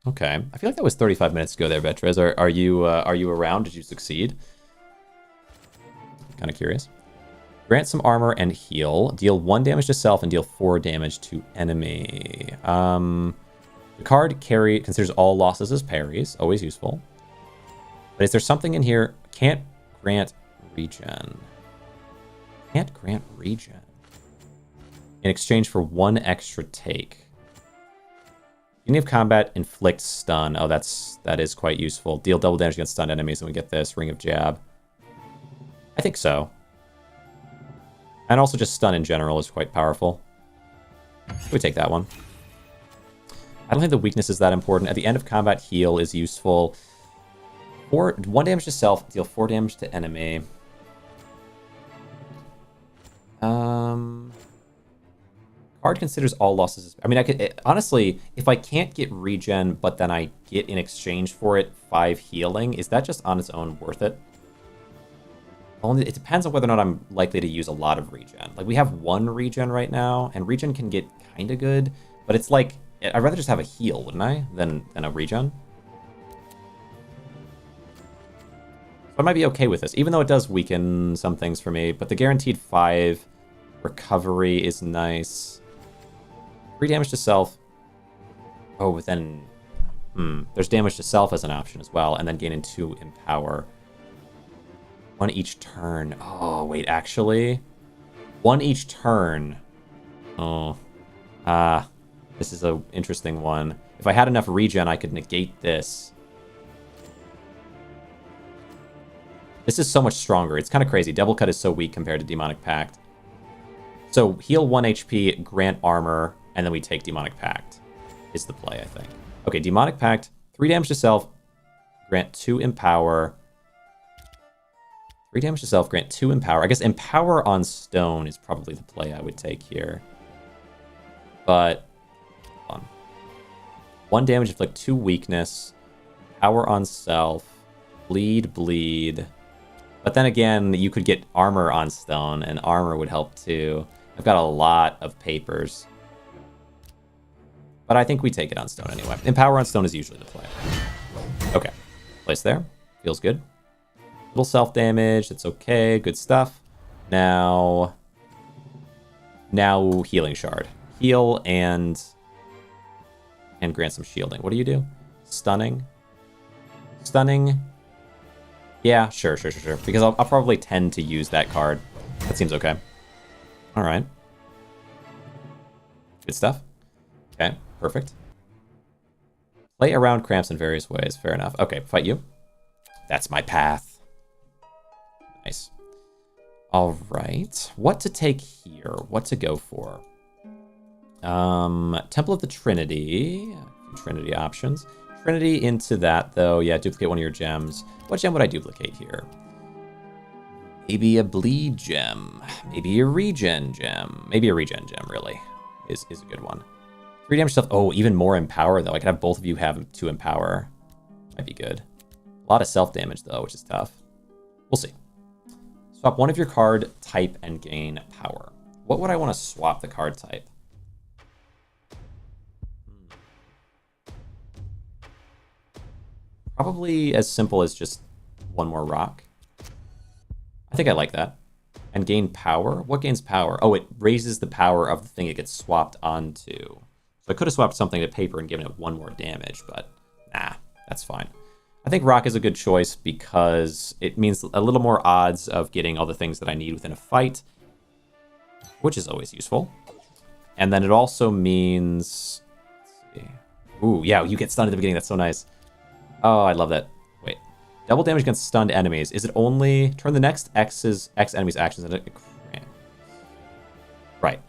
Okay, I feel like that was 35 minutes ago there, Vetrez. Are you around? Did you succeed? Kind of curious. Grant some armor and heal. Deal 1 damage to self and deal 4 damage to enemy. The card carry considers all losses as parries. Always useful. But is there something in here? Can't grant regen. Can't grant regen. In exchange for 1 extra take. Beginning of combat, inflict stun. Oh, that is quite useful. Deal double damage against stunned enemies, and we get this Ring of Jab. I think so. And also just stun in general is quite powerful. We take that one. I don't think the weakness is that important. At the end of combat, heal is useful. 1 damage to self, deal 4 damage to enemy. Card considers all losses as... I mean, I could... honestly, if I can't get regen, but then I get in exchange for it 5 healing, is that just on its own worth it? Only it depends on whether or not I'm likely to use a lot of regen. Like, we have 1 regen right now, and regen can get kind of good, but it's like... I'd rather just have a heal, wouldn't I, than a regen? So I might be okay with this, even though it does weaken some things for me, but the guaranteed 5 recovery is nice. 3 damage to self. Oh, but then... there's damage to self as an option as well, and then gaining 2 empower. 1 each turn. Oh, wait, actually? 1 each turn. Oh. This is an interesting one. If I had enough regen, I could negate this. This is so much stronger. It's kind of crazy. Double Cut is so weak compared to Demonic Pact. So, heal 1 HP, grant armor, and then we take Demonic Pact. Is the play, I think. Okay, Demonic Pact, 3 damage to self, grant 2 empower. 3 damage to self, grant 2 empower. I guess empower on stone is probably the play I would take here. But, hold on. 1 damage, inflict 2 weakness. Power on self. Bleed. But then again, you could get armor on stone, and armor would help too. I've got a lot of papers. But I think we take it on stone anyway. Empower on stone is usually the play. Okay. Place there. Feels good. Little self-damage. It's okay. Good stuff. Now Healing Shard. Heal and grant some shielding. What do you do? Stunning. Yeah, sure. Because I'll probably tend to use that card. That seems okay. All right. Good stuff. Okay, perfect. Play around cramps in various ways. Fair enough. Okay, fight you. That's my path. Nice. All right. What to take here? What to go for? Temple of the Trinity. Trinity options. Trinity into that, though. Yeah, duplicate one of your gems. What gem would I duplicate here? Maybe a bleed gem. Maybe a regen gem. Maybe a regen gem, really, is a good one. 3 damage stuff. Oh, even more empower, though. I could have both of you have 2 empower. Might be good. A lot of self-damage, though, which is tough. We'll see. Swap one of your card type and gain power. What would I want to swap the card type? Probably as simple as just 1 more rock. I think I like that. And gain power? What gains power? Oh, it raises the power of the thing it gets swapped onto. So I could have swapped something to paper and given it 1 more damage, but nah, that's fine. I think rock is a good choice because it means a little more odds of getting all the things that I need within a fight, which is always useful. And then it also means... Let's see. Ooh, yeah, you get stunned at the beginning. That's so nice. Oh, I love that. Wait. Double damage against stunned enemies. Is it only... Turn the next X enemy's actions into... Right.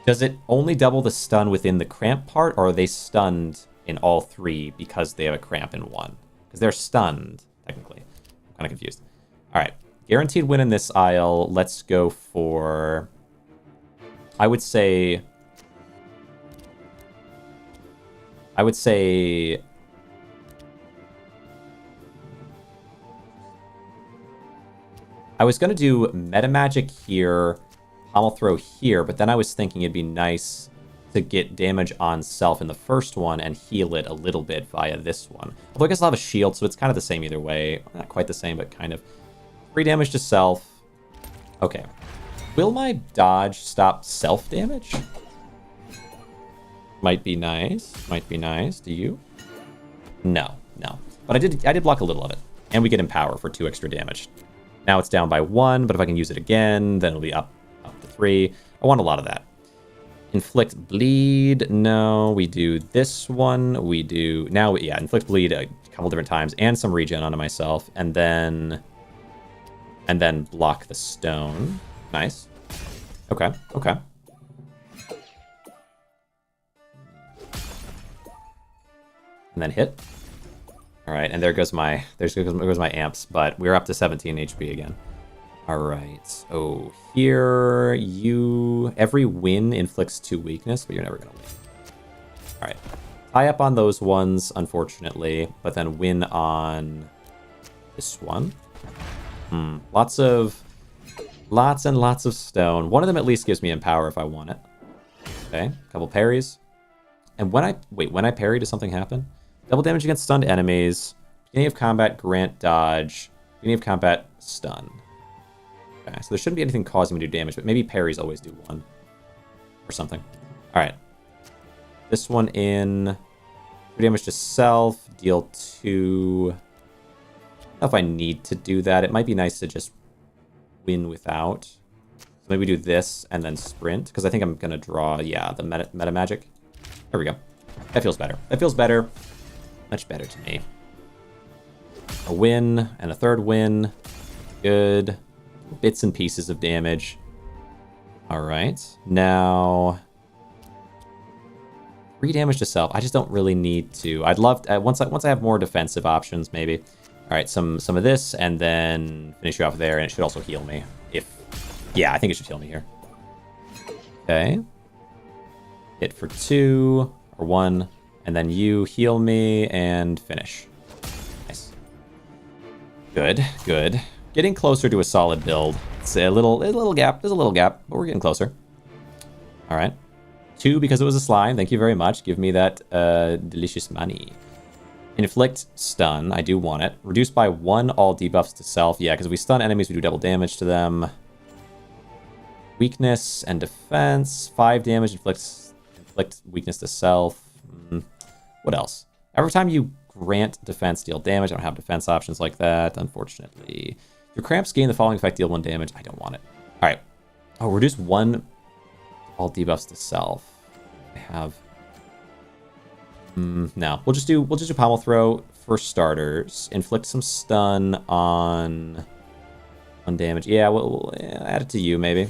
Does it only double the stun within the cramp part, or are they stunned in all 3 because they have a cramp in 1? Because they're stunned, technically. I'm kind of confused. All right. Guaranteed win in this aisle. Let's go for... I would say... I was going to do Meta Magic here, Pommel Throw here, but then I was thinking it'd be nice to get damage on self in the first one and heal it a little bit via this one. Although I guess I'll have a shield, so it's kind of the same either way. Not quite the same, but kind of. 3 damage to self. Okay. Will my dodge stop self damage? Might be nice. Might be nice. Do you? No, no. But I did block a little of it. And we get Empower for 2 extra damage. Now it's down by 1, but if I can use it again, then it'll be up to 3. I want a lot of that. Inflict Bleed. No, we do this one. We do... Now, yeah, Inflict Bleed a couple different times and some regen onto myself. And then block the stone. Nice. Okay, okay. And then hit. All right, and there goes my amps, but we're up to 17 HP again. All right, so here every win inflicts 2 weakness, but you're never gonna win. All right, tie up on those ones, unfortunately, but then win on this one. Lots and lots of stone. One of them at least gives me Empower if I want it. Okay, a couple parries. And when I parry, does something happen? Double damage against stunned enemies. Beginning of combat, grant dodge. Beginning of combat, stun. Okay, so there shouldn't be anything causing me to do damage, but maybe parries always do 1. Or something. Alright. This one in. 2 damage to self. Deal 2. I don't know if I need to do that. It might be nice to just win without. So maybe we do this and then sprint. Because I think I'm going to draw, yeah, the meta magic. There we go. That feels better. That feels better. Much better to me. A win and a third win. Good. Bits and pieces of damage. All right. Now, 3 damage to self. I just don't really need to. I'd love to, once I have more defensive options, maybe. All right, some of this, and then finish you off there, and it should also heal me. Yeah, I think it should heal me here. Okay. Hit for 2 or 1. And then you heal me and finish. Nice. Good, good. Getting closer to a solid build. It's a little gap. There's a little gap, but we're getting closer. All right. 2 because it was a slime. Thank you very much. Give me that delicious money. Inflict stun. I do want it. Reduce by 1 all debuffs to self. Yeah, because if we stun enemies, we do double damage to them. Weakness and defense. 5 damage. Inflict weakness to self. What else? Every time you grant defense, deal damage. I don't have defense options like that, unfortunately. Your cramps gain the following effect, deal 1 damage. I don't want it. All right. Oh, reduce 1 all debuffs to self. I have... no. We'll just do Pommel Throw for starters. Inflict some stun on 1 damage. Yeah, we'll add it to you, maybe.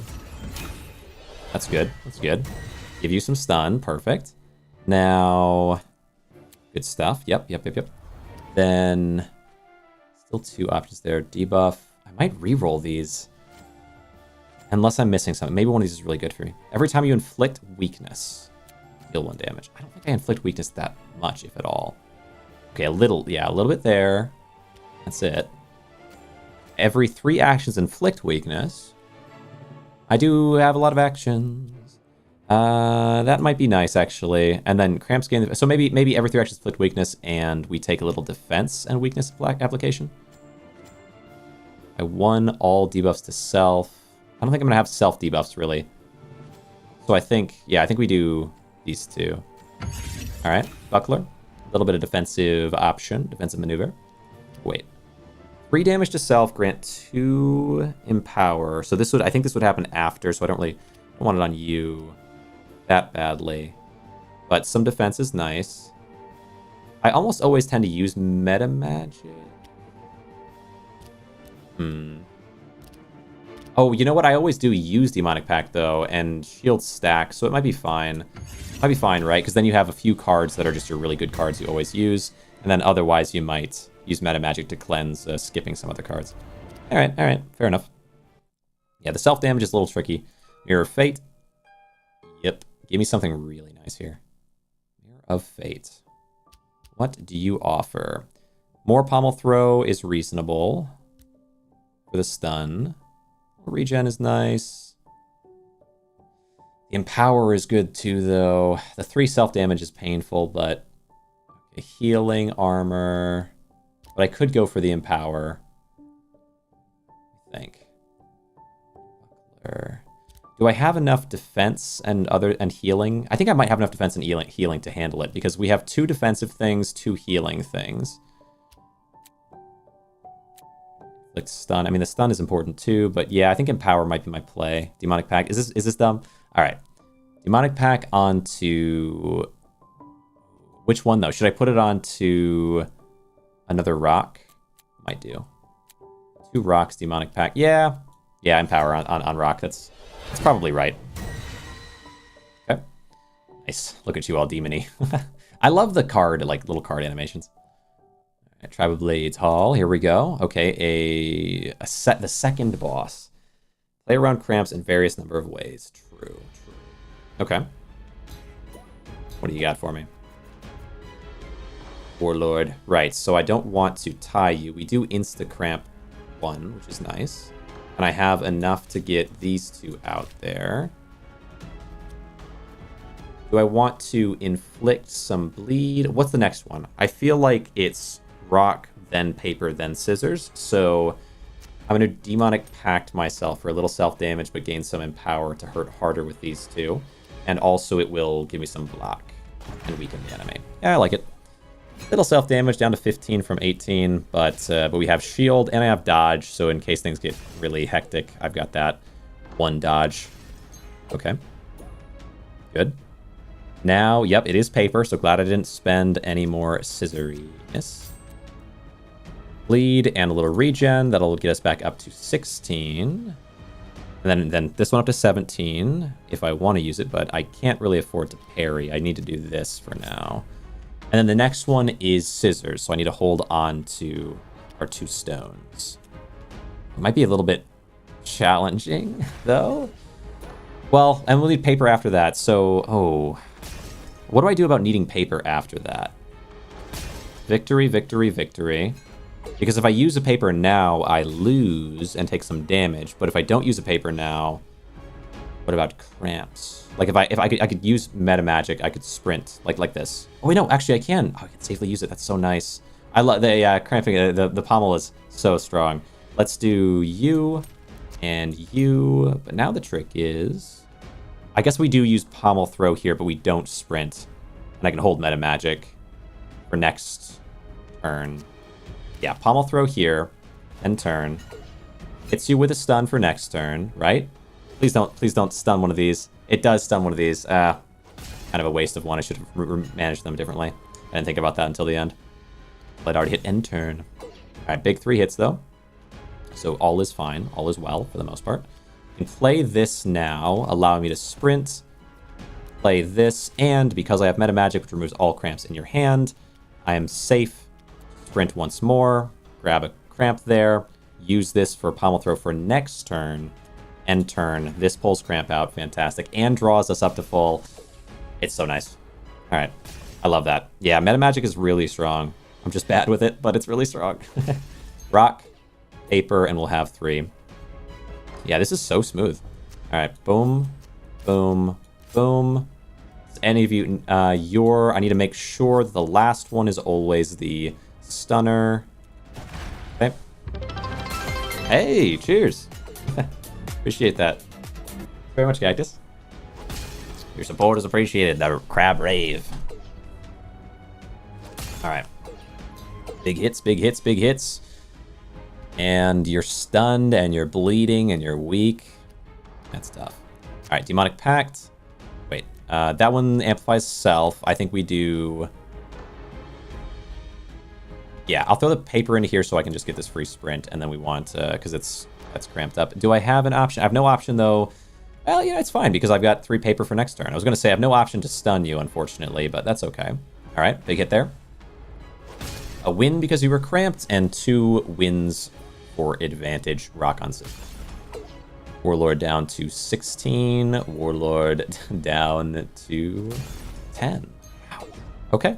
That's good. That's good. Give you some stun. Perfect. Now... Good stuff. Yep. Then, still 2 options there. Debuff. I might reroll these. Unless I'm missing something. Maybe one of these is really good for me. Every time you inflict weakness, deal 1 damage. I don't think I inflict weakness that much, if at all. Okay, a little bit there. That's it. Every 3 actions inflict weakness. I do have a lot of actions. That might be nice, actually. And then cramps gain... So maybe every 3 actions inflict weakness, and we take a little defense and weakness application. I won all debuffs to self. I don't think I'm going to have self debuffs, really. So I think we do these 2. All right, Buckler. A little bit of defensive option, defensive maneuver. Wait. 3 damage to self, grant 2 Empower. So I think this would happen after, so I don't want it on you that badly. But some defense is nice. I almost always tend to use meta magic. Oh, you know what? I always do use Demonic Pact, though, and shield stack, so it might be fine. Might be fine, right? Because then you have a few cards that are just your really good cards you always use, and then otherwise you might use meta magic to cleanse, skipping some other cards. Alright, fair enough. Yeah, the self-damage is a little tricky. Mirror of Fate. Yep. Give me something really nice here. Mirror of Fate. What do you offer? More Pommel Throw is reasonable for the stun. Regen is nice. The Empower is good too, though. The 3 self-damage is painful, but... Okay, healing, armor... But I could go for the Empower. I think. Do I have enough defense and healing? I think I might have enough defense and healing to handle it, because we have 2 defensive things, 2 healing things. Like stun. I mean, the stun is important too, but yeah, I think Empower might be my play. Demonic Pact. Is this dumb? All right. Demonic Pact onto... Which one, though? Should I put it onto another rock? Might do. 2 rocks, Demonic Pact. Yeah. Yeah, Empower on rock. That's probably right. Okay. Nice. Look at you all demony. I love the card, like, little card animations. Tribe of Blades Hall. Here we go. Okay, the second boss. Play around cramps in various number of ways. True. Okay. What do you got for me? Warlord. Right, so I don't want to tie you. We do insta-cramp 1, which is nice. And I have enough to get these 2 out there. Do I want to inflict some bleed? What's the next one? I feel like it's rock, then paper, then scissors. So I'm going to Demonic Pact myself for a little self-damage, but gain some Empower to hurt harder with these 2. And also it will give me some block and weaken the enemy. Yeah, I like it. Little self-damage down to 15 from 18, but we have shield and I have dodge, so in case things get really hectic, I've got that 1 dodge. Okay. Good. Now, yep, it is paper, so glad I didn't spend any more scissoriness. Bleed and a little regen. That'll get us back up to 16. And then this one up to 17 if I want to use it, but I can't really afford to parry. I need to do this for now. And then the next one is scissors, so I need to hold on to our 2 stones. It might be a little bit challenging, though. Well, and we'll need paper after that, so... What do I do about needing paper after that? Victory, victory, victory. Because if I use a paper now, I lose and take some damage. But if I don't use a paper now, what about cramps? Like if I could use meta magic, I could sprint like this. Oh wait, no, actually I can. Oh, I can safely use it. That's so nice. I love the cramping. The pommel is so strong. Let's do you and you. But now the trick is, I guess we do use pommel throw here, but we don't sprint, and I can hold meta magic for next turn. Yeah, pommel throw here, and turn. Hits you with a stun for next turn, right? Please don't stun one of these. It does stun one of these. Kind of a waste of one. I should have managed them differently. I didn't think about that until the end. But I already hit end turn. All right, big 3 hits though. So all is fine. All is well for the most part. I can play this now, allowing me to sprint. Play this, and because I have meta magic, which removes all cramps in your hand, I am safe. Sprint once more, grab a cramp there, use this for pommel throw for next turn, end turn. This pulls cramp out, fantastic, and draws us up to full. It's so nice. All right, I love that. Yeah, meta magic is really strong. I'm just bad with it, but it's really strong. Rock, paper, and we'll have 3. Yeah, this is so smooth. All right, boom, boom, boom. Does any of you, I need to make sure that the last one is always the stunner. Okay. Hey, cheers. Appreciate that. Very much, Cactus. Your support is appreciated. The crab rave. All right. Big hits, big hits, big hits. And you're stunned, and you're bleeding, and you're weak. That's tough. All right, Demonic Pact. Wait, that one amplifies self. I think we do... Yeah, I'll throw the paper into here so I can just get this free sprint, and then we want, because that's cramped up. Do I have an option? I have no option, though. Well, yeah, it's fine, because I've got 3 paper for next turn. I was going to say I have no option to stun you, unfortunately, but that's okay. All right, big hit there. A win because you were cramped, and 2 wins for advantage. Rock on scissors. Warlord down to 16. Warlord down to 10. Wow. Okay.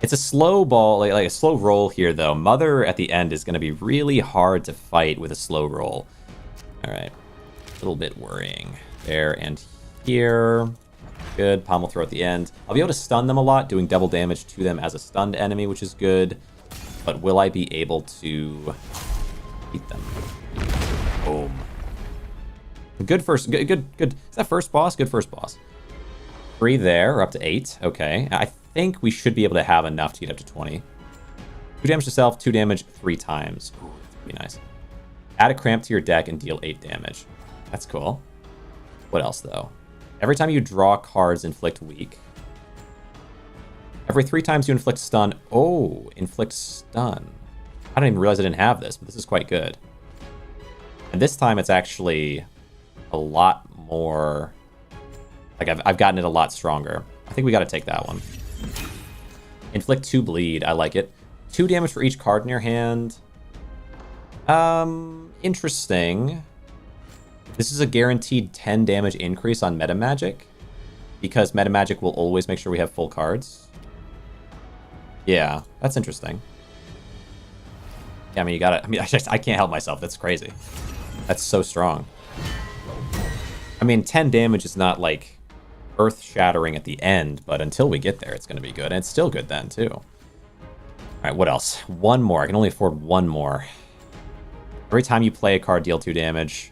It's a slow ball, like a slow roll here, though. Mother at the end is going to be really hard to fight with a slow roll. All right. A little bit worrying. There and here. Good. Pommel throw at the end. I'll be able to stun them a lot, doing double damage to them as a stunned enemy, which is good. But will I be able to beat them? Boom. Good first, good. Is that first boss? Good first boss. 3 there, or up to 8. Okay. I think we should be able to have enough to get up to 20. 2 damage to self, 2 damage 3 times. Ooh, that's pretty nice. Add a cramp to your deck and deal 8 damage. That's cool. What else, though? Every time you draw cards, inflict weak. Every 3 times you inflict stun. Oh, inflict stun. I didn't even realize I didn't have this, but this is quite good. And this time it's actually a lot more... Like, I've gotten it a lot stronger. I think we got to take that one. Inflict 2 bleed. I like it. 2 damage for each card in your hand. Interesting. This is a guaranteed 10 damage increase on meta magic, because meta magic will always make sure we have full cards. Yeah, that's interesting. Yeah, I mean, you gotta... I mean, I can't help myself. That's crazy. That's so strong. I mean, 10 damage is not, like, earth-shattering at the end, but until we get there, it's going to be good. And it's still good then, too. All right, what else? One more. I can only afford one more. Every time you play a card, deal 2 damage.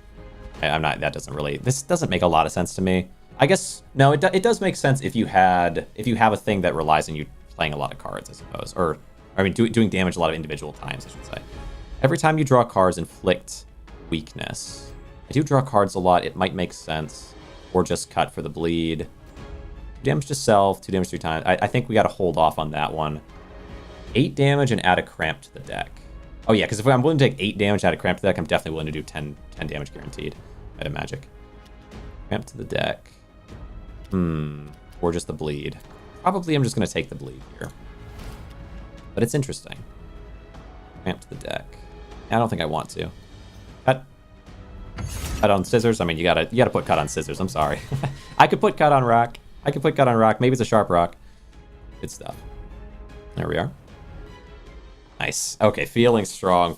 I'm not... That doesn't really... This doesn't make a lot of sense to me. I guess... No, it does make sense if you have a thing that relies on you playing a lot of cards, I suppose. Or, I mean, doing damage a lot of individual times, I should say. Every time you draw cards, inflict weakness. I do draw cards a lot. It might make sense. Or just cut for the bleed. 2 damage to self, 2 damage 3 times. I think we got to hold off on that one. 8 damage and add a cramp to the deck. Oh yeah, because if I'm willing to take 8 damage and add a cramp to the deck, I'm definitely willing to do 10 damage guaranteed. Meta magic. Cramp to the deck. Or just the bleed. Probably I'm just going to take the bleed here. But it's interesting. Cramp to the deck. I don't think I want to. Cut. Cut on scissors. I mean, you gotta put cut on scissors. I'm sorry. I could put cut on rock. Maybe it's a sharp rock. Good stuff. There we are. Nice. Okay, feeling strong.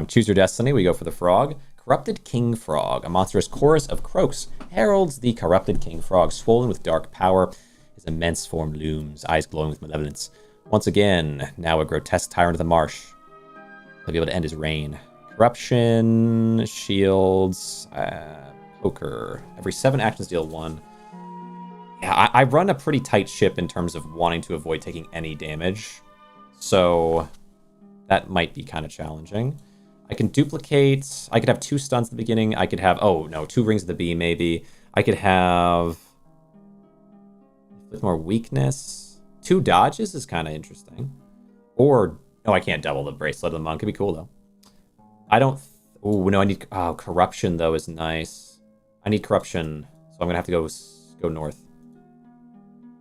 Choose your destiny. We go for the frog. Corrupted King Frog. A monstrous chorus of croaks heralds the corrupted King Frog, swollen with dark power. His immense form looms, eyes glowing with malevolence. Once again, now a grotesque tyrant of the marsh. He'll be able to end his reign. Corruption, shields, poker. Every 7 actions deal 1. Yeah, I run a pretty tight ship in terms of wanting to avoid taking any damage. So that might be kind of challenging. I can duplicate. I could have 2 stuns at the beginning. I could have, 2 rings of the bee maybe. I could have with more weakness. 2 dodges is kind of interesting. Or, no, I can't double the bracelet of the monk. It'd be cool though. I don't... Oh, no, I need... Oh, corruption, though, is nice. I need corruption, so I'm going to have to go north.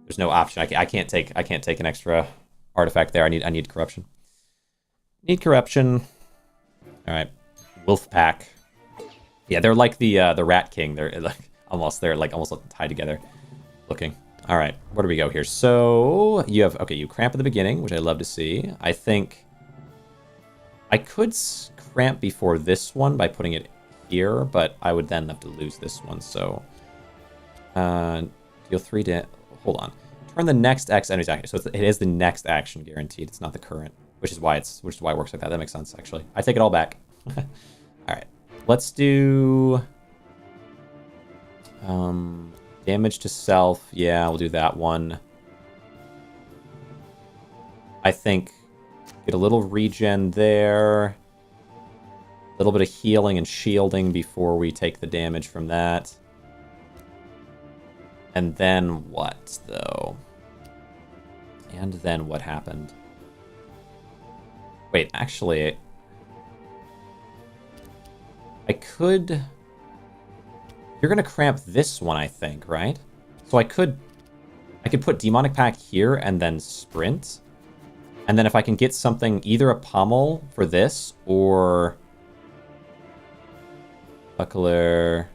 There's no option. I can't take an extra artifact there. I need corruption. Need corruption. All right. Wolf Pack. Yeah, they're like the Rat King. They're almost tied together looking. All right. Where do we go here? So you have... Okay, you cramp at the beginning, which I love to see. I think I could cramp before this one by putting it here, but I would then have to lose this one. So deal 3 damage. Hold on. Turn the next X enemy's action. So it is the next action guaranteed. It's not the current, which is why it works like that. That makes sense, actually. I take it all back. All right. Let's do damage to self. Yeah, we'll do that one. I think get a little regen there. A little bit of healing and shielding before we take the damage from that. And then what, though? And then what happened? Wait, actually... I could... You're gonna cramp this one, I think, right? So I could put Demonic Pack here and then sprint. And then if I can get something, either a pommel for this, or Buckler.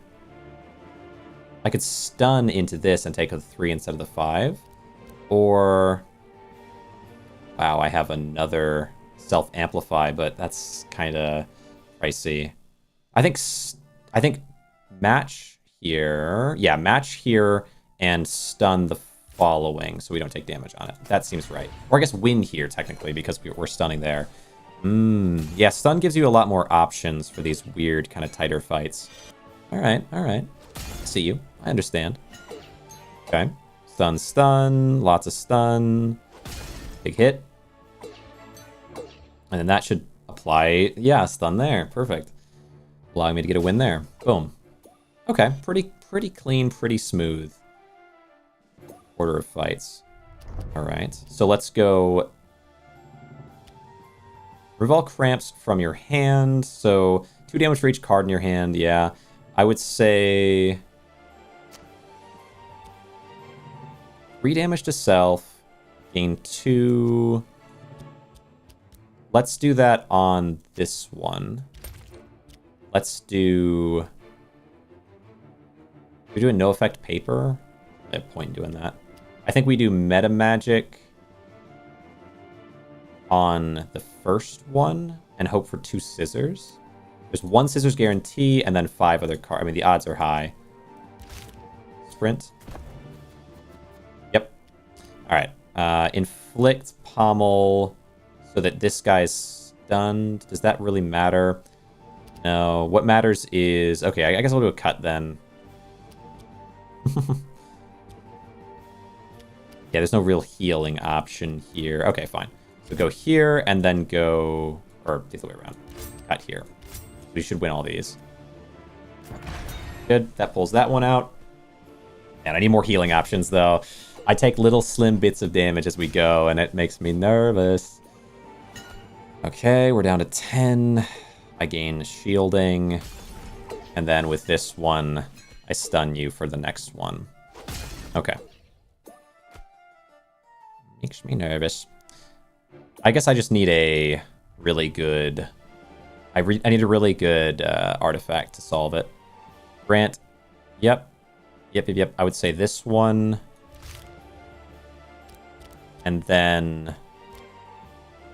I could stun into this and take a 3 instead of the 5. Or... Wow, I have another self-amplify, but that's kind of pricey. I think match here. Yeah, match here and stun the following so we don't take damage on it. That seems right. Or I guess win here, technically, because we're stunning there. Yeah, stun gives you a lot more options for these weird, kind of tighter fights. All right. I see you. I understand. Okay. Stun. Lots of stun. Big hit. And then that should apply, yeah, stun there. Perfect. Allowing me to get a win there. Boom. Okay, pretty clean, pretty smooth order of fights. All right, so let's go. Remove all cramps from your hand. So 2 damage for each card in your hand. Yeah, I would say 3 damage to self. Gain 2. Let's do that on this one. Let's do... We're doing no effect paper. I have a point in doing that. I think we do meta magic on the first one and hope for 2 scissors. There's 1 scissors guarantee and then 5 other cards. I mean, the odds are high. Sprint. Yep. All right. Inflict, pommel, so that this guy's stunned. Does that really matter? No. What matters is... Okay, I guess I'll do a cut then. Yeah, there's no real healing option here. Okay, fine. So go here and then go... Or the other way around. Cut here. We should win all these. Good. That pulls that one out. And I need more healing options, though. I take little slim bits of damage as we go, and it makes me nervous. Okay, we're down to 10. I gain shielding. And then with this one, I stun you for the next one. Okay. Makes me nervous. I guess I just need a really good... I need a really good artifact to solve it. Grant. Yep. I would say this one. And then...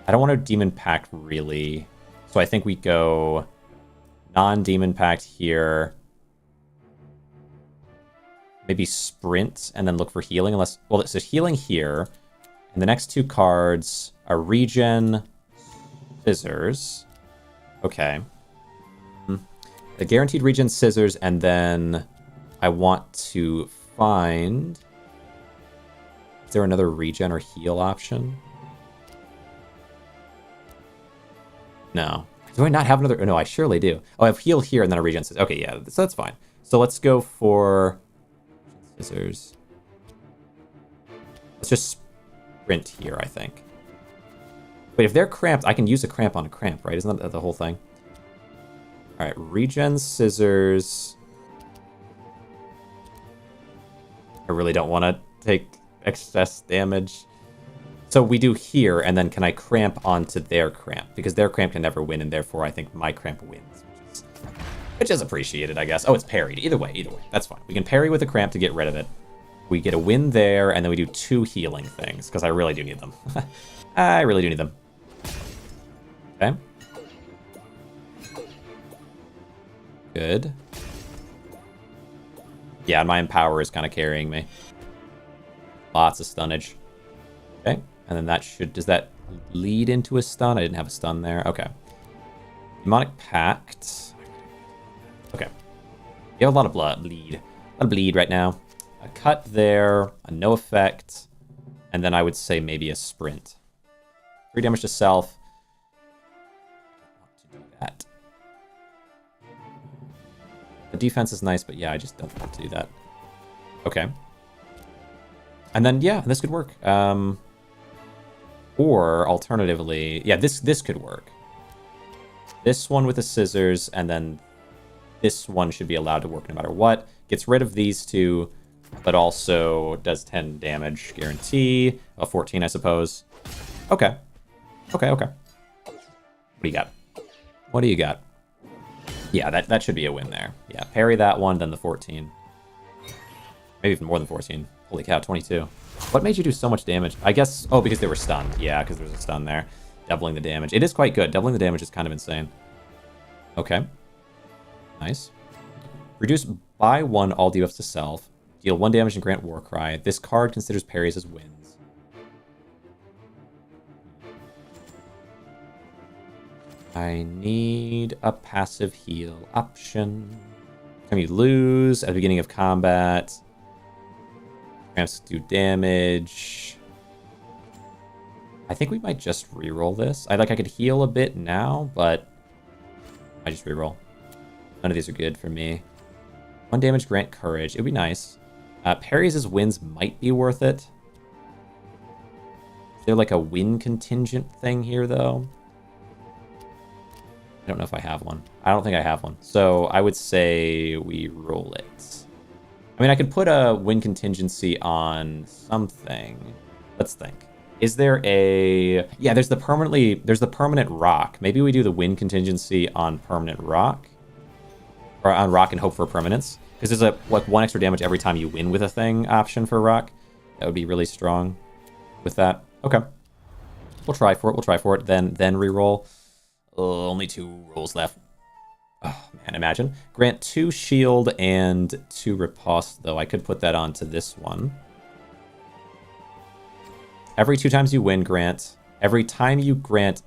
I don't want to Demon Pact, really. So I think we go non-Demon Pact here. Maybe Sprint, and then look for healing, unless... Well, it's a healing here. And the next 2 cards are Regen, Scissors. Okay. The guaranteed Regen, Scissors, and then I want to find... Is there another Regen or heal option? No. Do I not have another? No, I surely do. Oh, I have heal here and then a regen. Okay, yeah, so that's fine. So let's go for scissors. Let's just sprint here, I think. Wait, if they're cramped, I can use a cramp on a cramp, right? Isn't that the whole thing? All right, regen, scissors. I really don't want to take excess damage. So we do here, and then can I cramp onto their cramp? Because their cramp can never win, and therefore I think my cramp wins. Which is appreciated, I guess. Oh, it's parried. Either way. That's fine. We can parry with a cramp to get rid of it. We get a win there, and then we do 2 healing things, because I really do need them. I really do need them. Okay. Good. Yeah, my Empower is kind of carrying me. Lots of stunnage. Okay. And then that should... Does that lead into a stun? I didn't have a stun there. Okay. Demonic Pact. Okay. You have a lot of bleed. A lot of bleed right now. A cut there. A no effect. And then I would say maybe a sprint. 3 damage to self. I want to do that. The defense is nice, but yeah, I just don't want to do that. Okay. And then, yeah, this could work. Or, alternatively... Yeah, this could work. This one with the scissors, and then this one should be allowed to work no matter what. Gets rid of these 2, but also does 10 damage guarantee. 14, I suppose. Okay. Okay. What do you got? Yeah, that should be a win there. Yeah, parry that one, then the 14. Maybe even more than 14. Holy cow, 22. What made you do so much damage? I guess... Oh, because they were stunned. Yeah, because there was a stun there. Doubling the damage. It is quite good. Doubling the damage is kind of insane. Okay. Nice. Reduce by 1 all debuffs to self. Deal 1 damage and grant Warcry. This card considers parries as wins. I need a passive heal option. Time you lose at the beginning of combat. Cramps do damage. I think we might just reroll this. I could heal a bit now, but I just reroll. None of these are good for me. 1 damage, grant courage. It would be nice. Parries as wins might be worth it. Is there like a win contingent thing here, though? I don't know if I have one. I don't think I have one. So I would say we roll it. I mean, I could put a win contingency on something. Let's think. Is there a... Yeah, there's the permanent rock. Maybe we do the win contingency on permanent rock. Or on rock and hope for permanence. Because there's a 1 extra damage every time you win with a thing option for rock. That would be really strong with that. Okay. We'll try for it. Then reroll. Only 2 rolls left. Oh, man, imagine. Grant 2 shield and 2 riposte, though. I could put that onto this one. Every 2 times you win, grant. Every time you grant...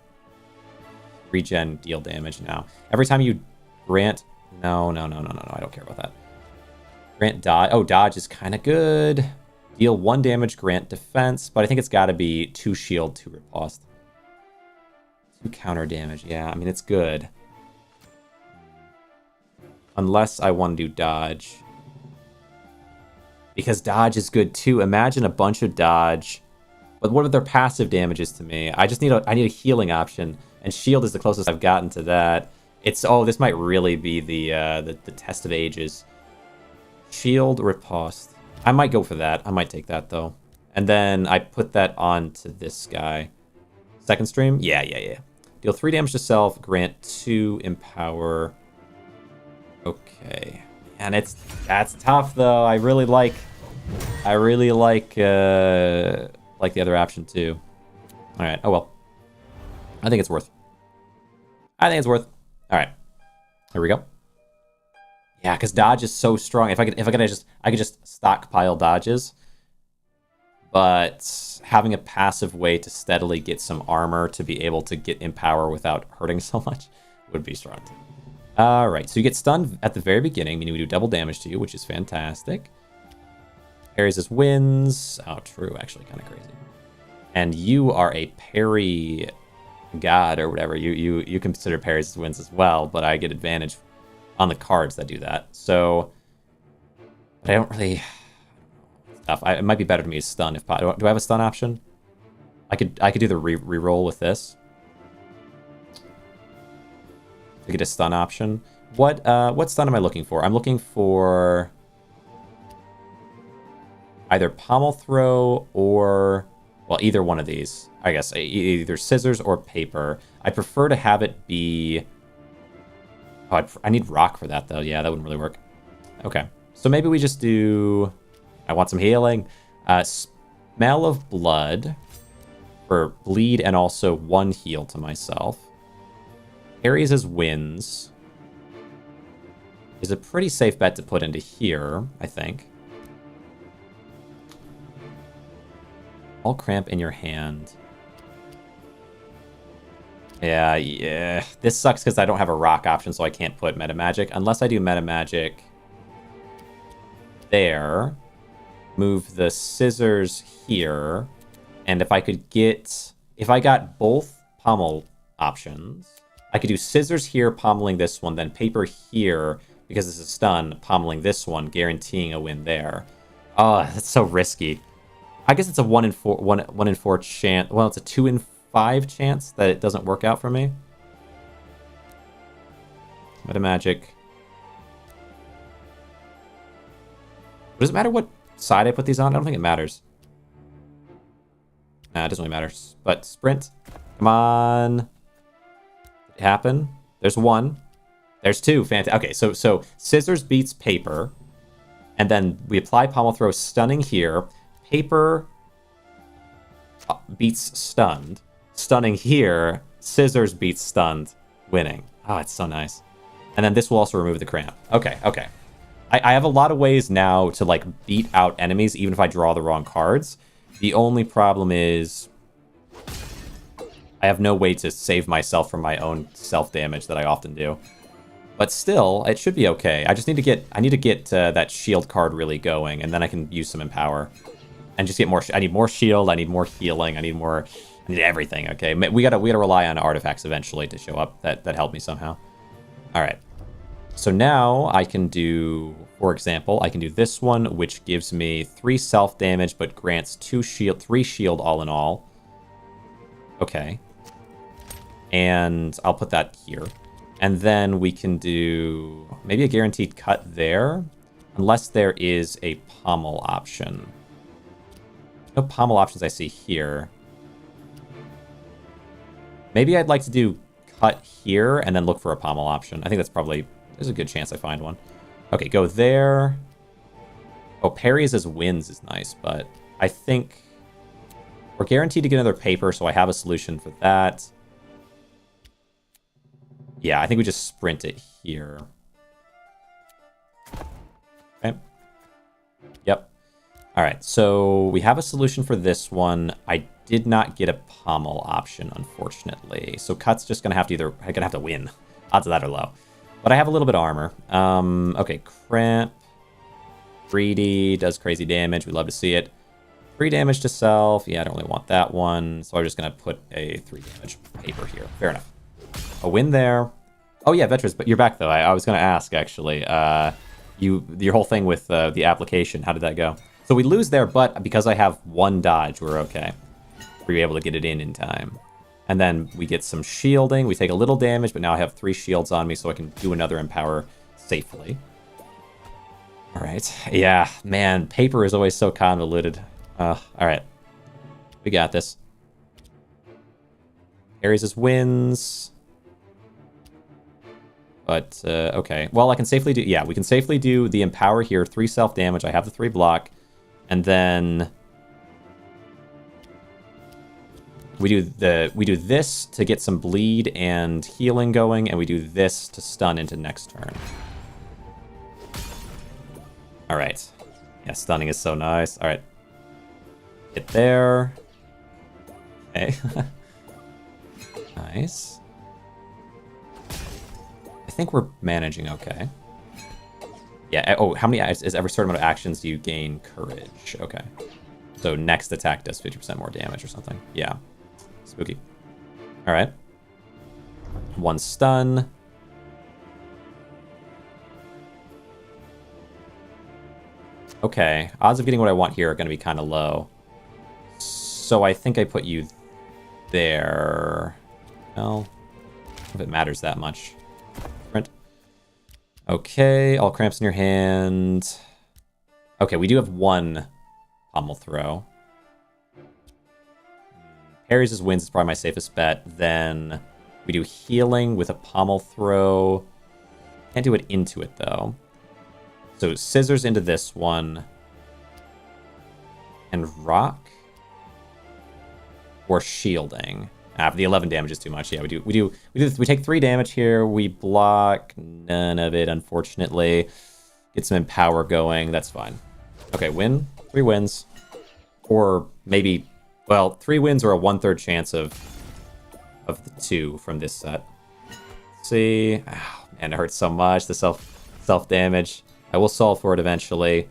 Regen, deal damage now. Every time you grant... No. I don't care about that. Grant dodge. Oh, dodge is kind of good. Deal 1 damage, grant defense. But I think it's got to be 2 shield, 2 riposte. 2 counter damage. Yeah, I mean, it's good. Unless I want to do dodge. Because dodge is good, too. Imagine a bunch of dodge. But what are their passive damages to me? I need a healing option. And shield is the closest I've gotten to that. This might really be the test of ages. Shield, riposte. I might go for that. I might take that, though. And then I put that onto this guy. Second stream? Yeah. Deal 3 damage to self, grant 2 empower. Okay. And that's tough though. I really like the other option too. Alright, oh well. I think it's worth. Alright. Here we go. Yeah, because dodge is so strong. I could just stockpile dodges. But having a passive way to steadily get some armor to be able to get empower without hurting so much would be strong too. Alright, so you get stunned at the very beginning, meaning we do double damage to you, which is fantastic. Parries as wins. Oh, true, actually kind of crazy. And you are a parry god or whatever. You consider parries as wins as well, but I get advantage on the cards that do that. So, but I don't really... It might be better to me to stun if possible. Do I have a stun option? I could do the reroll with this. To get a stun option. What stun am I looking for? I'm looking for either pommel throw or, well, either one of these. I guess either scissors or paper. I prefer to have it be... Oh, I need rock for that though. Yeah, that wouldn't really work. Okay, so maybe we just do... I want some healing. Smell of blood for bleed and also 1 heal to myself. Parries as wins is a pretty safe bet to put into here, I think. All cramp in your hand. Yeah. This sucks because I don't have a rock option, so I can't put meta magic. Unless I do meta magic there. Move the scissors here. And if I got both pommel options, I could do scissors here, pommeling this one, then paper here, because this is stun, pommeling this one, guaranteeing a win there. Oh, that's so risky. I guess it's a 1 in 4 chance. Well, it's a 2 in 5 chance that it doesn't work out for me. Meta magic. Does it matter what side I put these on? I don't think it matters. Nah, it doesn't really matter. But sprint. Come on. Did it happen? There's 1. There's two. Okay, so scissors beats paper, and then we apply pommel throw, stunning here. Paper beats stunned. Stunning here. Scissors beats stunned. Winning. Oh, it's so nice. And then this will also remove the cramp. Okay, okay. I have a lot of ways now to, like, beat out enemies, even if I draw the wrong cards. The only problem is I have no way to save myself from my own self-damage that I often do. But still, it should be okay. I just need to get... I need to get that shield card really going, and then I can use some Empower. And just get more... I need more shield, I need more healing, I need more... I need everything, okay? We gotta rely on artifacts eventually to show up that help me somehow. Alright. So now I can do... For example, I can do this one, which gives me 3 self-damage, but grants 3 shield all in all. Okay. And I'll put that here. And then we can do maybe a guaranteed cut there, unless there is a pommel option. No pommel options I see here. Maybe I'd like to do cut here and then look for a pommel option. I think that's probably... There's a good chance I find one. Okay, go there. Oh, parries as wins is nice, but I think we're guaranteed to get another paper, so I have a solution for that. Yeah, I think we just sprint it here. Okay. Yep. All right, so we have a solution for this one. I did not get a pommel option, unfortunately. So cut's just gonna have to win. Odds of that are low. But I have a little bit of armor. Okay, cramp. Greedy does crazy damage. We love to see it. 3 damage to self. Yeah, I don't really want that one. So I'm just gonna put a 3 damage paper here. Fair enough. A win there. Oh yeah, Vetras, but you're back though. I was gonna ask actually. Your whole thing with the application, how did that go? So we lose there, but because I have 1 dodge, we're okay. We're able to get it in time. And then we get some shielding. We take a little damage, but now I have 3 shields on me, so I can do another Empower safely. All right. Yeah, man, paper is always so convoluted. All right. We got this. Ares is wins. But, okay. Well, I can safely do... Yeah, we can safely do the Empower here. 3 self-damage. I have the 3 block. And then... We do this to get some bleed and healing going, and we do this to stun into next turn. All right. Yeah, stunning is so nice. All right. Get there. Okay. Nice. I think we're managing okay. Yeah, oh, how many is every certain amount of actions do you gain courage? Okay. So next attack does 50% more damage or something. Yeah. Spooky. All right. 1 stun. Okay. Odds of getting what I want here are going to be kind of low. So I think I put you there. Well, if it matters that much. Sprint. Okay. All cramps in your hand. Okay, we do have 1 pommel throw. Ares' wins is probably my safest bet. Then we do healing with a pommel throw. Can't do it into it, though. So scissors into this one. And rock. Or shielding. The 11 damage is too much. Yeah, we take 3 damage here. We block none of it, unfortunately. Get some Empower going. That's fine. Okay, win. 3 wins. Or maybe... Well, 3 wins or a 1/3 chance of the 2 from this set. Let's see. Oh, man, it hurts so much. The self damage. I will solve for it eventually.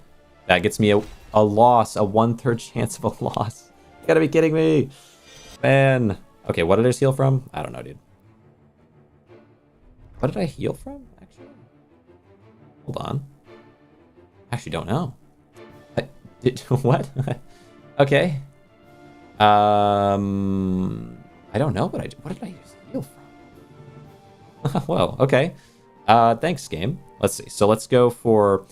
That gets me a loss, a 1/3 chance of a loss. You gotta be kidding me, man. Okay, what did I heal from? I don't know, dude. What did I heal from? Actually, hold on. I actually don't know. What? Okay. I don't know, but what did I heal from? Whoa, okay. Thanks, game. Let's see. So let's go for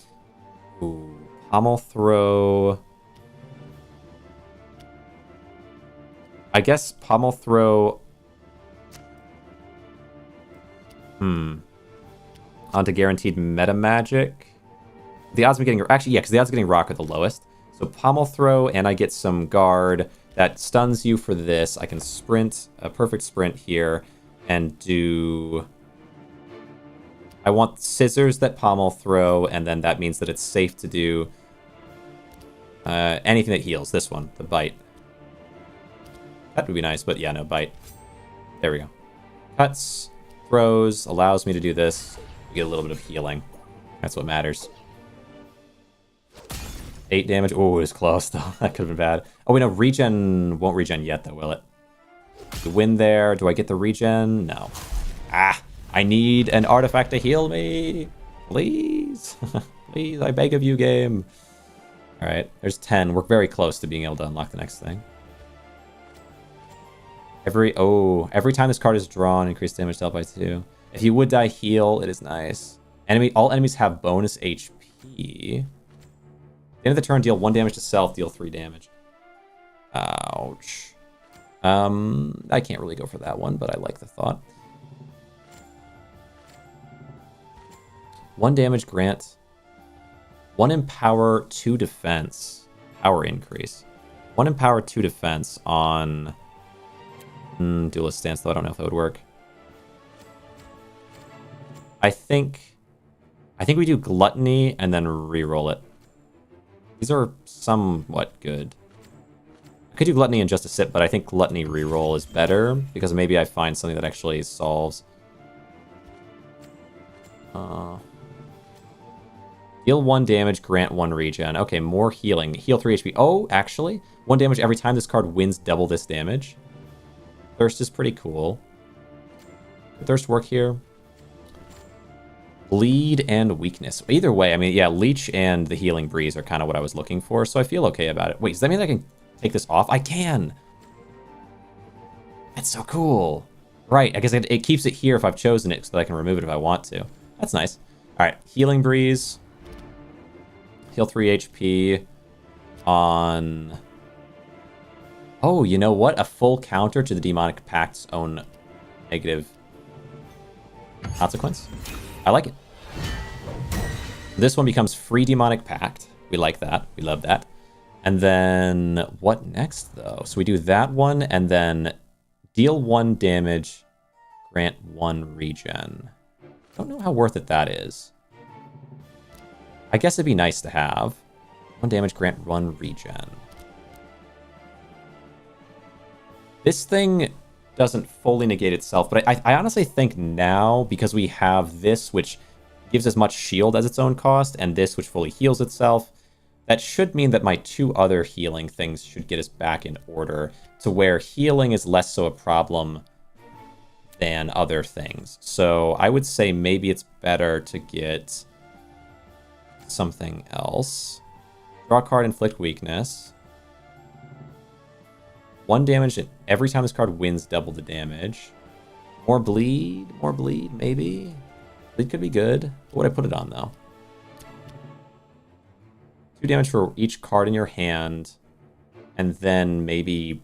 pommel throw. I guess pommel throw. onto guaranteed meta magic. The odds of getting... Actually, yeah, because the odds of getting rock are the lowest. So pommel throw, and I get some guard that stuns you for this. I can sprint, a perfect sprint here, and do... I want scissors that pommel throw, and then that means that it's safe to do anything that heals. This one, the bite. That would be nice, but yeah, no, bite. There we go. Cuts, throws, allows me to do this. We get a little bit of healing. That's what matters. 8 damage. Oh, it was close, though. That could have been bad. Oh, wait, no, regen won't regen yet, though, will it? The win there. Do I get the regen? No. Ah, I need an artifact to heal me. Please. Please, I beg of you, game. All right, there's 10. We're very close to being able to unlock the next thing. Every time this card is drawn, increase damage dealt by 2. If you would die, heal. It is nice. All enemies have bonus HP. At the end of the turn, deal 1 damage to self, deal 3 damage. Ouch. I can't really go for that one, but I like the thought. 1 damage grant. 1 empower, 2 defense. Power increase. 1 empower, 2 defense on... duelist stance, though I don't know if that would work. I think we do gluttony and then re-roll it. These are somewhat good. I could do gluttony and just a sip, but I think gluttony re-roll is better because maybe I find something that actually solves. Deal 1 damage, grant 1 regen. Okay, more healing. Heal 3 HP. Oh, actually, 1 damage every time this card wins double this damage. Thirst is pretty cool. Could Thirst work here? Bleed and weakness. Either way, I mean, yeah, Leech and the Healing Breeze are kind of what I was looking for, so I feel okay about it. Wait, does that mean I can take this off? I can! That's so cool. Right, I guess it keeps it here if I've chosen it so that I can remove it if I want to. That's nice. Alright, Healing Breeze. Heal 3 HP on... Oh, you know what? A full counter to the Demonic Pact's own negative consequence. I like it. This one becomes free Demonic Pact. We like that. We love that. And then what next, though? So we do that one, and then deal 1 damage, grant 1 regen. Don't know how worth it that is. I guess it'd be nice to have. 1 damage, grant 1 regen. This thing doesn't fully negate itself, but I honestly think now, because we have this, which gives as much shield as its own cost, and this, which fully heals itself, that should mean that my 2 other healing things should get us back in order to where healing is less so a problem than other things. So I would say maybe it's better to get something else. Draw a card, inflict weakness. 1 damage every time this card wins double the damage. More bleed, maybe. Bleed could be good. What would I put it on, though? 2 damage for each card in your hand. And then maybe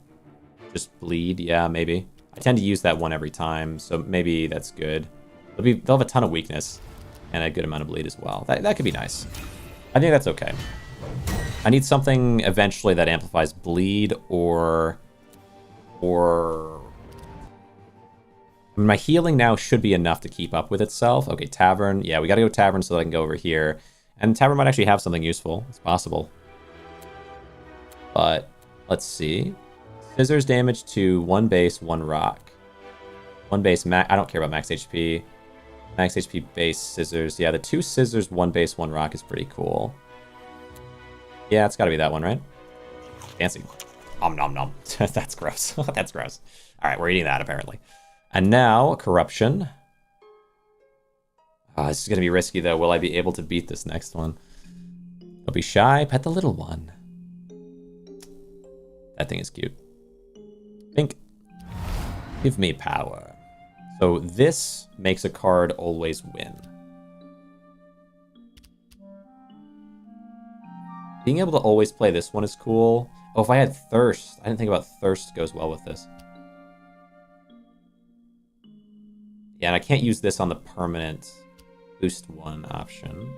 just bleed. Yeah, maybe. I tend to use that one every time, so maybe that's good. They'll have a ton of weakness and a good amount of bleed as well. That could be nice. I think that's okay. I need something eventually that amplifies bleed or my healing now should be enough to keep up with itself. Okay, Tavern. Yeah, we gotta go Tavern so that I can go over here. And Tavern might actually have something useful. It's possible. But, let's see. Scissors damage to 1 base, 1 rock. 1 base, I don't care about max HP. Max HP base, scissors. Yeah, the 2 scissors, 1 base, 1 rock is pretty cool. Yeah, it's gotta be that one, right? Fancy. Om nom nom. That's gross. That's gross. Alright, we're eating that, apparently. And now, Corruption. This is going to be risky, though. Will I be able to beat this next one? Don't be shy. Pet the little one. That thing is cute. Think. Give me power. So this makes a card always win. Being able to always play this one is cool. Oh, if I had Thirst. I didn't think about Thirst goes well with this. Yeah, and I can't use this on the permanent. boost 1 option.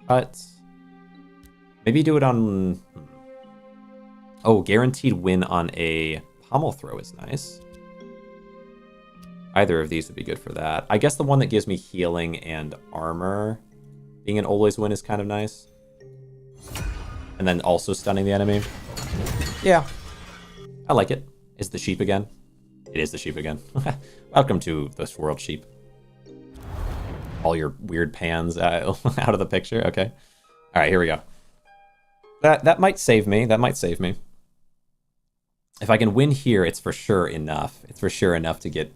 Cut. Maybe do it on... Oh, guaranteed win on a pommel throw is nice. Either of these would be good for that. I guess the one that gives me healing and armor being an always win is kind of nice. And then also stunning the enemy. Yeah. I like it. Is the sheep again? It is the sheep again. Welcome to this world, sheep. All your weird pans out of the picture. Okay. All right, here we go. That might save me. That might save me. If I can win here, it's for sure enough. It's for sure enough to get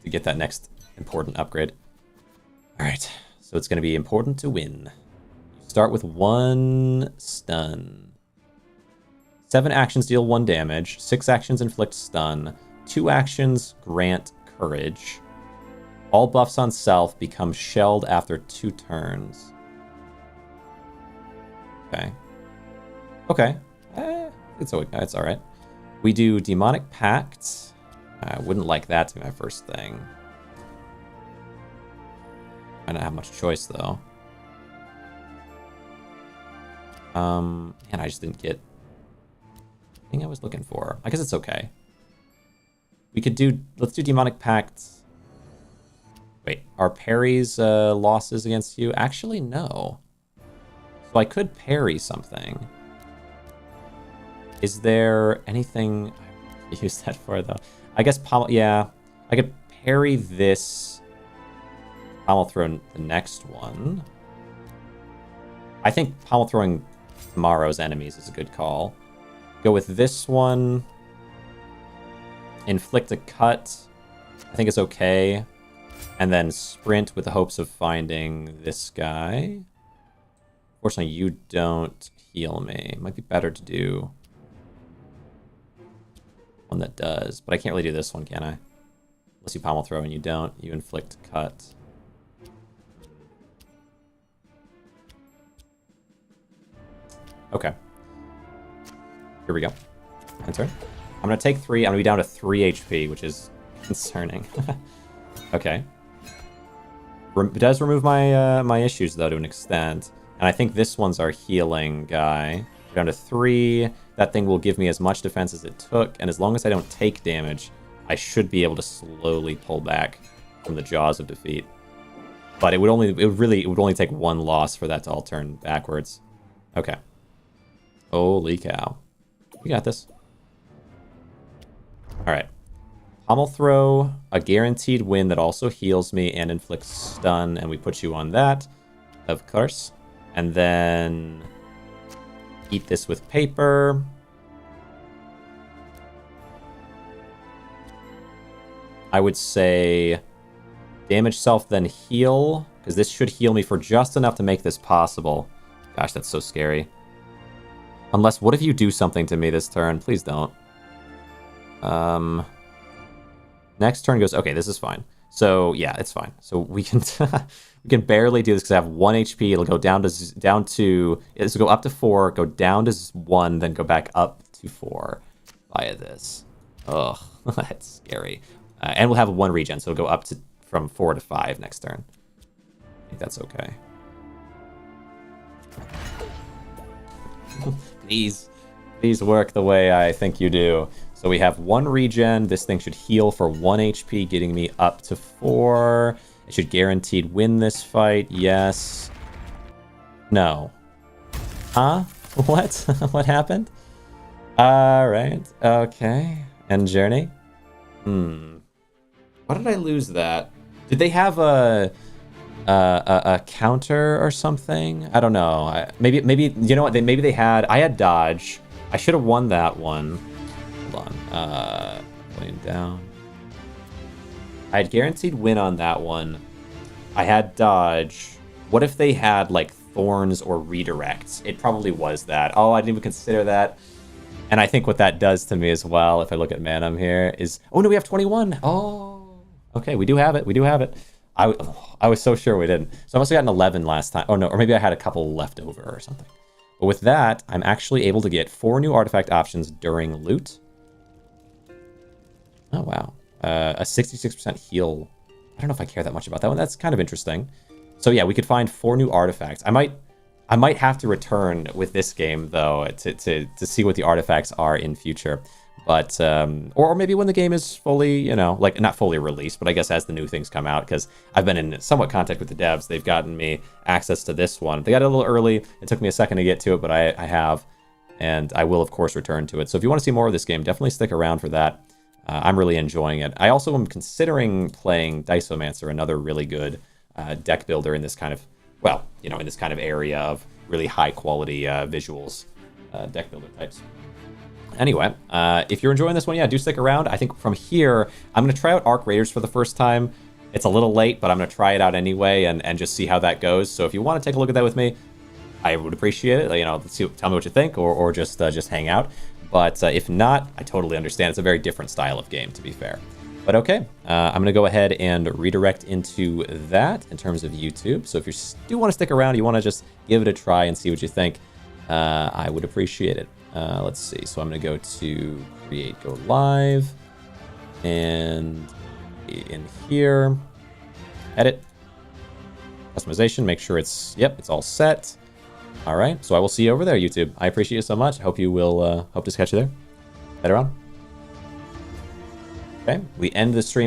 that next important upgrade. All right. So it's going to be important to win. Start with 1 stun. 7 actions deal 1 damage. 6 actions inflict stun. 2 actions grant courage. All buffs on self become shelled after 2 turns. Okay. Okay. It's all right. We do Demonic Pact. I wouldn't like that to be my first thing. I don't have much choice, though. And I just didn't get the thing I was looking for. I guess it's okay. We could do... Let's do Demonic Pact. Wait, are parries losses against you? Actually, no. So I could parry something. Is there anything I use that for, though? I guess pommel... Yeah, I could parry this pommel throw the next one. I think pommel throwing tomorrow's enemies is a good call. Go with this one. Inflict a cut. I think it's okay. And then sprint with the hopes of finding this guy. Fortunately, you don't heal me. It might be better to do one that does. But I can't really do this one, can I? Unless you pommel throw and you don't. You inflict cut. Okay. Here we go. Enter. I'm going to take 3. I'm going to be down to 3 HP, which is concerning. Okay. It does remove my my issues, though, to an extent. And I think this one's our healing guy. We're down to 3. That thing will give me as much defense as it took. And as long as I don't take damage, I should be able to slowly pull back from the jaws of defeat. But it would only take 1 loss for that to all turn backwards. Okay. Holy cow. We got this. Alright. Pommel throw, a guaranteed win that also heals me and inflicts stun, and we put you on that, of course. And then eat this with paper. I would say damage self, then heal, because this should heal me for just enough to make this possible. Gosh, that's so scary. Unless, what if you do something to me this turn? Please don't. Next turn goes, okay, this is fine. So, yeah, it's fine. So we can we can barely do this because I have 1 HP. It'll go down to, it'll go up to 4, go down to 1, then go back up to 4 via this. Ugh, that's scary. And we'll have 1 regen, so it'll go up to from 4 to 5 next turn. I think that's okay. Please work the way I think you do. So we have 1 regen. This thing should heal for 1 HP, getting me up to 4. It should guaranteed win this fight. Yes. No. Huh? What? What happened? Alright. Okay. End journey. Why did I lose that? Did they have a counter or something? I don't know. Maybe you know what? Maybe they had. I had dodge. I should have won that one. Hold on. Playing down. I had guaranteed win on that one. I had dodge. What if they had like thorns or redirects? It probably was that. Oh, I didn't even consider that. And I think what that does to me as well, if I look at Manum here, is... Oh, no, we have 21. Oh, okay, we do have it. We do have it. I was so sure we didn't. So I must have gotten 11 last time. Oh, no, or maybe I had a couple left over or something. But with that, I'm actually able to get 4 new artifact options during loot. Oh, wow. A 66% heal. I don't know if I care that much about that one. That's kind of interesting. So yeah, we could find 4 new artifacts. I might have to return with this game though to see what the artifacts are in future. But or maybe when the game is fully, you know, like not fully released, but I guess as the new things come out, because I've been in somewhat contact with the devs. They've gotten me access to this one. They got it a little early. It took me a second to get to it, but I have, and I will of course return to it. So if you want to see more of this game, definitely stick around for that. I'm really enjoying it. I also am considering playing Diceomancer, another really good deck builder in this kind of, well, you know, in this kind of area of really high quality visuals, deck builder types. Anyway, if you're enjoying this one, yeah, do stick around. I think from here, I'm going to try out Arc Raiders for the first time. It's a little late, but I'm going to try it out anyway and just see how that goes. So if you want to take a look at that with me, I would appreciate it. You know, tell me what you think, or just hang out. But if not, I totally understand. It's a very different style of game, to be fair. But okay, I'm going to go ahead and redirect into that in terms of YouTube. So if you do want to stick around, you want to just give it a try and see what you think, I would appreciate it. Let's see. So I'm going to go to Create Go Live. And in here, Edit. Customization, make sure it's, yep, it's all set. All right, so I will see you over there, YouTube. I appreciate you so much. Hope you will, hope to catch you there. Later on. Okay, we end the stream